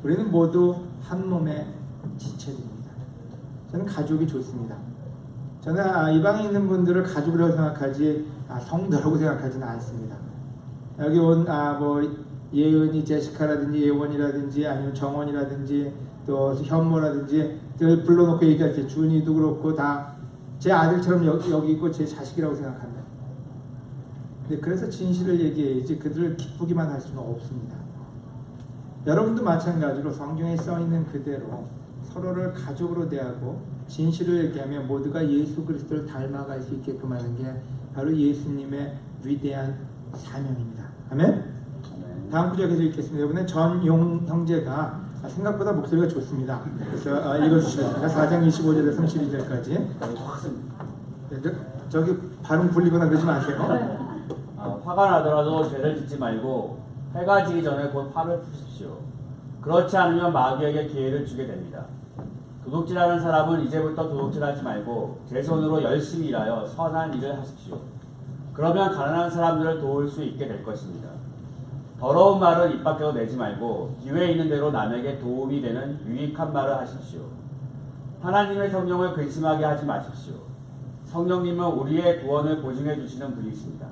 우리는 모두 한 몸의 지체입니다. 저는 가족이 좋습니다. 저는 이방에 있는 분들을 가족이라고 생각하지 성도라고 생각하지는 않습니다. 여기 온 예은이, 제시카라든지 예원이라든지 아니면 정원이라든지 또 현모라든지 늘 불러놓고 얘기할 때 준이도 그렇고 다 제 아들처럼 여기 있고 제 자식이라고 생각합니다. 근데 그래서 진실을 얘기해야지 그들을 기쁘기만 할 수는 없습니다. 여러분도 마찬가지로 성경에 써있는 그대로 서로를 가족으로 대하고 진실을 얘기하며 모두가 예수 그리스도를 닮아갈 수 있게끔 하는 게 바로 예수님의 위대한 사명입니다. 아멘? 다음 구절에서 읽겠습니다. 여러분은 전용 형제가 생각보다 목소리가 좋습니다. 그래서 읽어주시겠습니다. 4장 25절에서 32절까지. 저기 발음 굴리거나 그러지 마세요. 화가 나더라도 죄를 짓지 말고 해가 지기 전에 곧 화를 푸십시오. 그렇지 않으면 마귀에게 기회를 주게 됩니다. 도둑질하는 사람은 이제부터 도둑질하지 말고 제 손으로 열심히 일하여 선한 일을 하십시오. 그러면 가난한 사람들을 도울 수 있게 될 것입니다. 더러운 말을 입 밖으로 내지 말고 기회 있는 대로 남에게 도움이 되는 유익한 말을 하십시오. 하나님의 성령을 근심하게 하지 마십시오. 성령님은 우리의 구원을 보증해 주시는 분이십니다.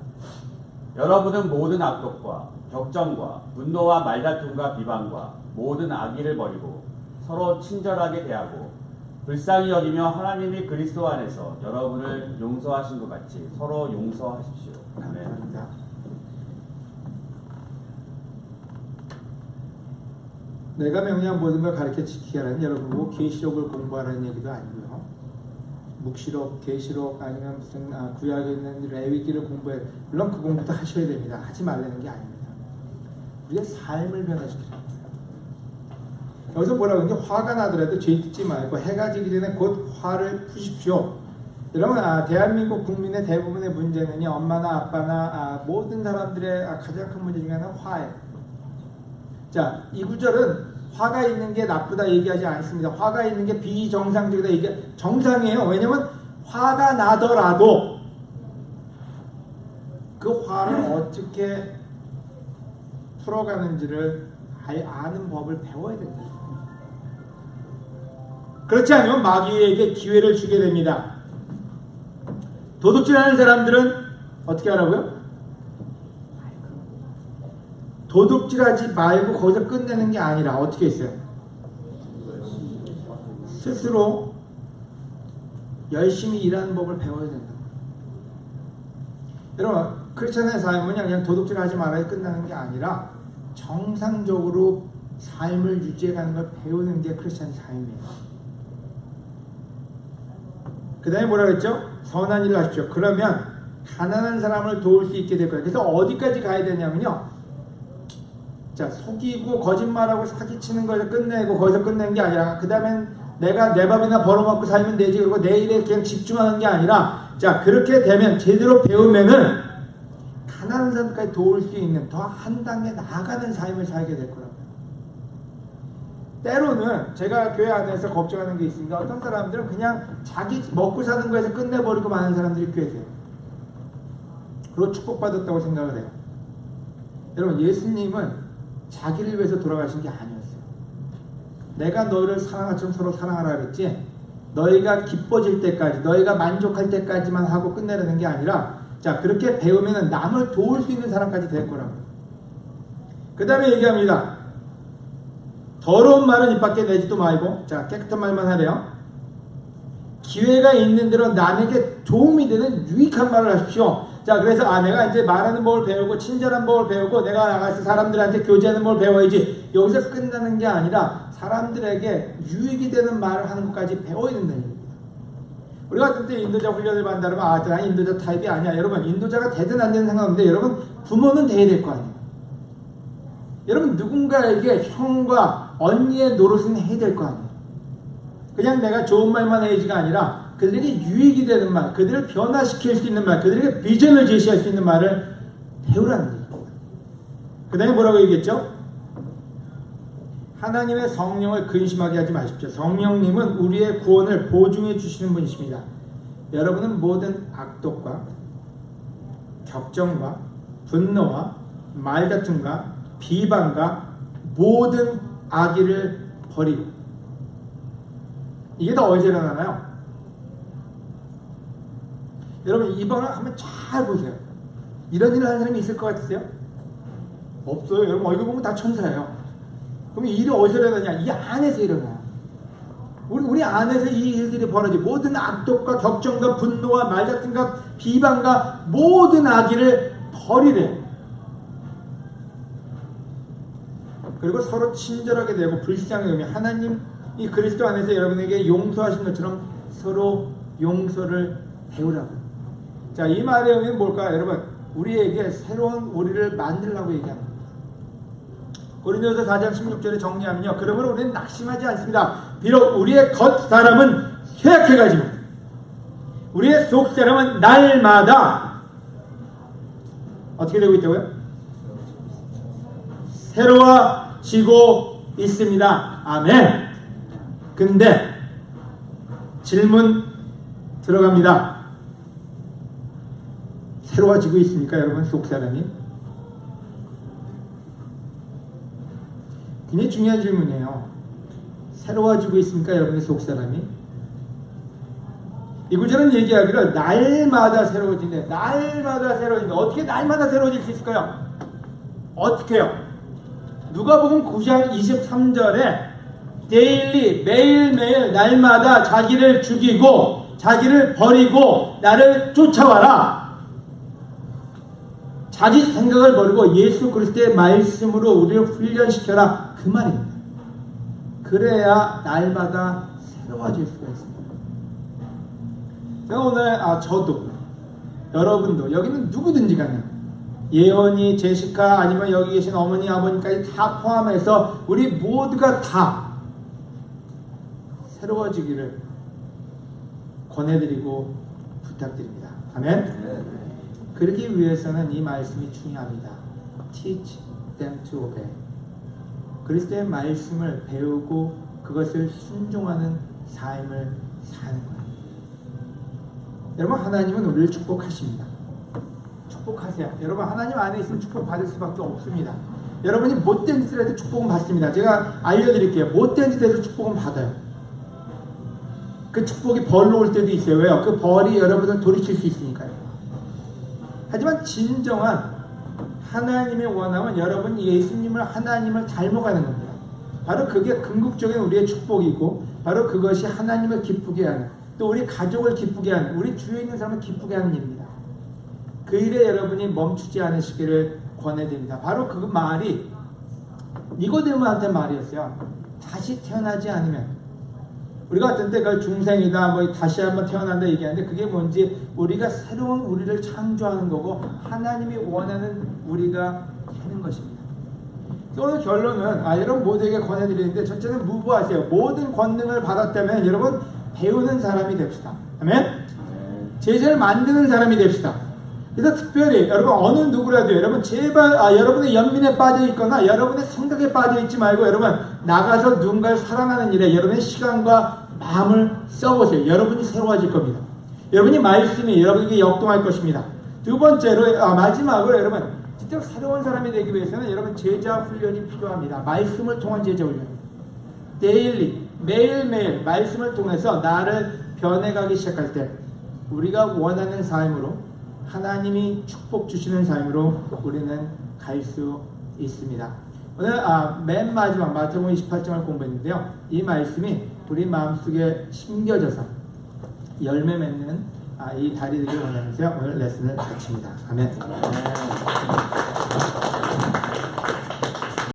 여러분은 모든 악독과 격정과 분노와 말다툼과 비방과 모든 악의를 버리고 서로 친절하게 대하고 불쌍히 여기며 하나님이 그리스도 안에서 여러분을 용서하신 것 같이 서로 용서하십시오. 아멘. 내가 명령한 모든 걸 가르쳐 지키게 하라는, 여러분 뭐 계시록을 공부하라는 얘기도 아니고요, 묵시록, 계시록 아니면 무슨 구약에 있는 레위기를 공부해, 물론 그 공부도 하셔야 됩니다. 하지 말라는 게 아닙니다. 우리의 삶을 변화시키라. 여기서 뭐라고 하는지, 화가 나더라도 죄 짓지 말고 해가 지기 전에 곧 화를 푸십시오. 여러분, 대한민국 국민의 대부분의 문제는요, 엄마나 아빠나 모든 사람들의 가장 큰 문제 중에 하나는 화예요. 자, 이 구절은 화가 있는 게 나쁘다 얘기하지 않습니다. 화가 있는 게 비정상적이다 얘기, 정상이에요. 왜냐면 화가 나더라도 그 화를 어떻게 풀어가는지를 아는 법을 배워야 된다. 그렇지 않으면 마귀에게 기회를 주게 됩니다. 도둑질하는 사람들은 어떻게 하라고요? 도둑질하지 말고 거기서 끝내는 게 아니라 어떻게 했어요? 스스로 열심히 일하는 법을 배워야 된다. 여러분, 크리스천의 삶은 그냥 도둑질하지 말아야 끝나는 게 아니라 정상적으로 삶을 유지해가는 걸 배우는 게 크리스천 삶이에요. 그 다음에 뭐라 그랬죠? 선한 일을 하십시오. 그러면 가난한 사람을 도울 수 있게 될 거예요. 그래서 어디까지 가야 되냐면요, 자, 속이고 거짓말하고 사기치는 거에서 끝내고 거기서 끝내는 게 아니라 그 다음엔 내가 내 밥이나 벌어먹고 살면 되지, 그리고 내일에 그냥 집중하는 게 아니라, 자, 그렇게 되면 제대로 배우면은 가난한 사람까지 도울 수 있는 더 한 단계 나아가는 삶을 살게 될 거라고요. 때로는 제가 교회 안에서 걱정하는 게 있습니다. 어떤 사람들은 그냥 자기 먹고 사는 거에서 끝내버리고 많은 사람들이 계세요. 그리고 축복받았다고 생각을 해요. 여러분, 예수님은 자기를 위해서 돌아가신 게 아니었어요. 내가 너희를 사랑하처럼 서로 사랑하라 그랬지, 너희가 기뻐질 때까지, 너희가 만족할 때까지만 하고 끝내려는 게 아니라, 자, 그렇게 배우면 남을 도울 수 있는 사람까지 될 거라고요. 그 다음에 얘기합니다. 더러운 말은 입 밖에 내지도 말고, 자, 깨끗한 말만 하래요. 기회가 있는 대로 남에게 도움이 되는 유익한 말을 하십시오. 자, 그래서 내가 이제 말하는 법을 배우고 친절한 법을 배우고 내가 나가서 사람들한테 교제하는 법을 배워야지, 여기서 끝나는 게 아니라 사람들에게 유익이 되는 말을 하는 것까지 배워야 된다는 얘기입니다. 우리가 그때 인도자 훈련을 받는다면 난 인도자 타입이 아니야. 여러분, 인도자가 되든 안 되든 상관없는데 여러분, 부모는 돼야 될 거 아니에요. 여러분, 누군가에게 형과 언니의 노릇은 해야 될 거 아니에요. 그냥 내가 좋은 말만 해야지가 아니라 그들에게 유익이 되는 말, 그들을 변화시킬 수 있는 말, 그들에게 비전을 제시할 수 있는 말을 배우라는 얘기입니다. 그 다음에 뭐라고 얘기했죠? 하나님의 성령을 근심하게 하지 마십시오. 성령님은 우리의 구원을 보증해 주시는 분이십니다. 여러분은 모든 악독과 격정과 분노와 말 다툼과 비방과 모든 악의를 버리고, 이게 다 어디서 일어나나요? 여러분, 이번을 한번 잘 보세요. 이런 일을 하는 사람이 있을 것 같으세요? 없어요. 여러분, 얼굴 보면 다 천사예요. 그럼 이 일이 어디서 일어나냐? 이 안에서 일어나요. 우리 안에서 이 일들이 벌어지, 모든 악독과 격정과 분노와 말다툼과 비방과 모든 악의를 버리래. 그리고 서로 친절하게 되고 불쌍히 여기며, 하나님이 그리스도 안에서 여러분에게 용서하신 것처럼 서로 용서를 배우라고. 자, 이 말의 의미는 뭘까요? 여러분, 우리에게 새로운 우리를 만들라고 얘기하는 겁니다. 고린도서 4장 16절에 정리하면요, 그러므로 우리는 낙심하지 않습니다. 비록 우리의 겉사람은 쇠약해가지만 우리의 속사람은 날마다 어떻게 되고 있다고요? 새로워지고 있습니다. 아멘. 근데 질문 들어갑니다. 새로워지고 있습니까, 여러분? 속사람이? 굉장히 중요한 질문이에요. 새로워지고 있습니까, 여러분의 속사람이? 이 구절은 얘기하기를 날마다 새로워진대. 날마다 새로워진다. 어떻게 날마다 새로워질 수 있을까요? 어떻게요? 누가복음 9장 23절에 데일리, 매일매일 날마다 자기를 죽이고 자기를 버리고 나를 쫓아와라. 자기 생각을 버리고 예수 그리스도의 말씀으로 우리를 훈련시켜라, 그 말입니다. 그래야 날마다 새로워질 수가 있습니다. 제가 오늘 저도 여러분도, 여기는 누구든지 간에 예원이, 제시카, 아니면 여기 계신 어머니, 아버님까지 다 포함해서 우리 모두가 다 새로워지기를 권해드리고 부탁드립니다. 아멘. 그러기 위해서는 이 말씀이 중요합니다. Teach them to obey. 그리스도의 말씀을 배우고 그것을 순종하는 삶을 사는 거예요. 여러분, 하나님은 우리를 축복하십니다. 축복하세요. 여러분, 하나님 안에 있으면 축복 받을 수밖에 없습니다. 여러분이 못된 짓을 해도 축복은 받습니다. 제가 알려드릴게요. 못된 짓을 해도 축복은 받아요. 그 축복이 벌로 올 때도 있어요. 왜요? 그 벌이 여러분을 돌이킬 수 있으니까요. 하지만 진정한 하나님의 원함은 여러분 예수님을 하나님을 닮아가는 겁니다. 바로 그게 궁극적인 우리의 축복이고 바로 그것이 하나님을 기쁘게 하는 또 우리 가족을 기쁘게 하는 우리 주위에 있는 사람을 기쁘게 하는 일입니다. 그 일에 여러분이 멈추지 않으시기를 권해드립니다. 바로 그 말이 니고데모한테 말이었어요. 다시 태어나지 않으면 우리가 어떤 때 그걸 중생이다 뭐 다시 한번 태어난다 얘기하는데 그게 뭔지 우리가 새로운 우리를 창조하는 거고 하나님이 원하는 우리가 하는 것입니다. 오늘 결론은 여러분 모두에게 권해드리는데 첫째는 무부하세요. 모든 권능을 받았다면 여러분 배우는 사람이 됩시다. 아멘? 제자를 만드는 사람이 됩시다. 그래서 특별히 여러분 어느 누구라도 여러분 제발 여러분의 연민에 빠져 있거나 여러분의 생각에 빠져 있지 말고 여러분 나가서 누군가를 사랑하는 일에 여러분의 시간과 마음을 써보세요. 여러분이 새로워질 겁니다. 여러분이 말씀이 여러분에게 역동할 것입니다. 두 번째로 마지막으로 여러분 진짜 새로운 사람이 되기 위해서는 여러분 제자 훈련이 필요합니다. 말씀을 통한 제자 훈련. 데일리 매일매일 말씀을 통해서 나를 변해가기 시작할 때 우리가 원하는 삶으로 하나님이 축복 주시는 삶으로 우리는 갈 수 있습니다. 오늘 맨 마지막 마태복음 28장을 공부했는데요. 이 말씀이 우리 마음속에 심겨져서 열매 맺는 이 달이 되길 원하면서 오늘 레슨을 마칩니다. 아멘.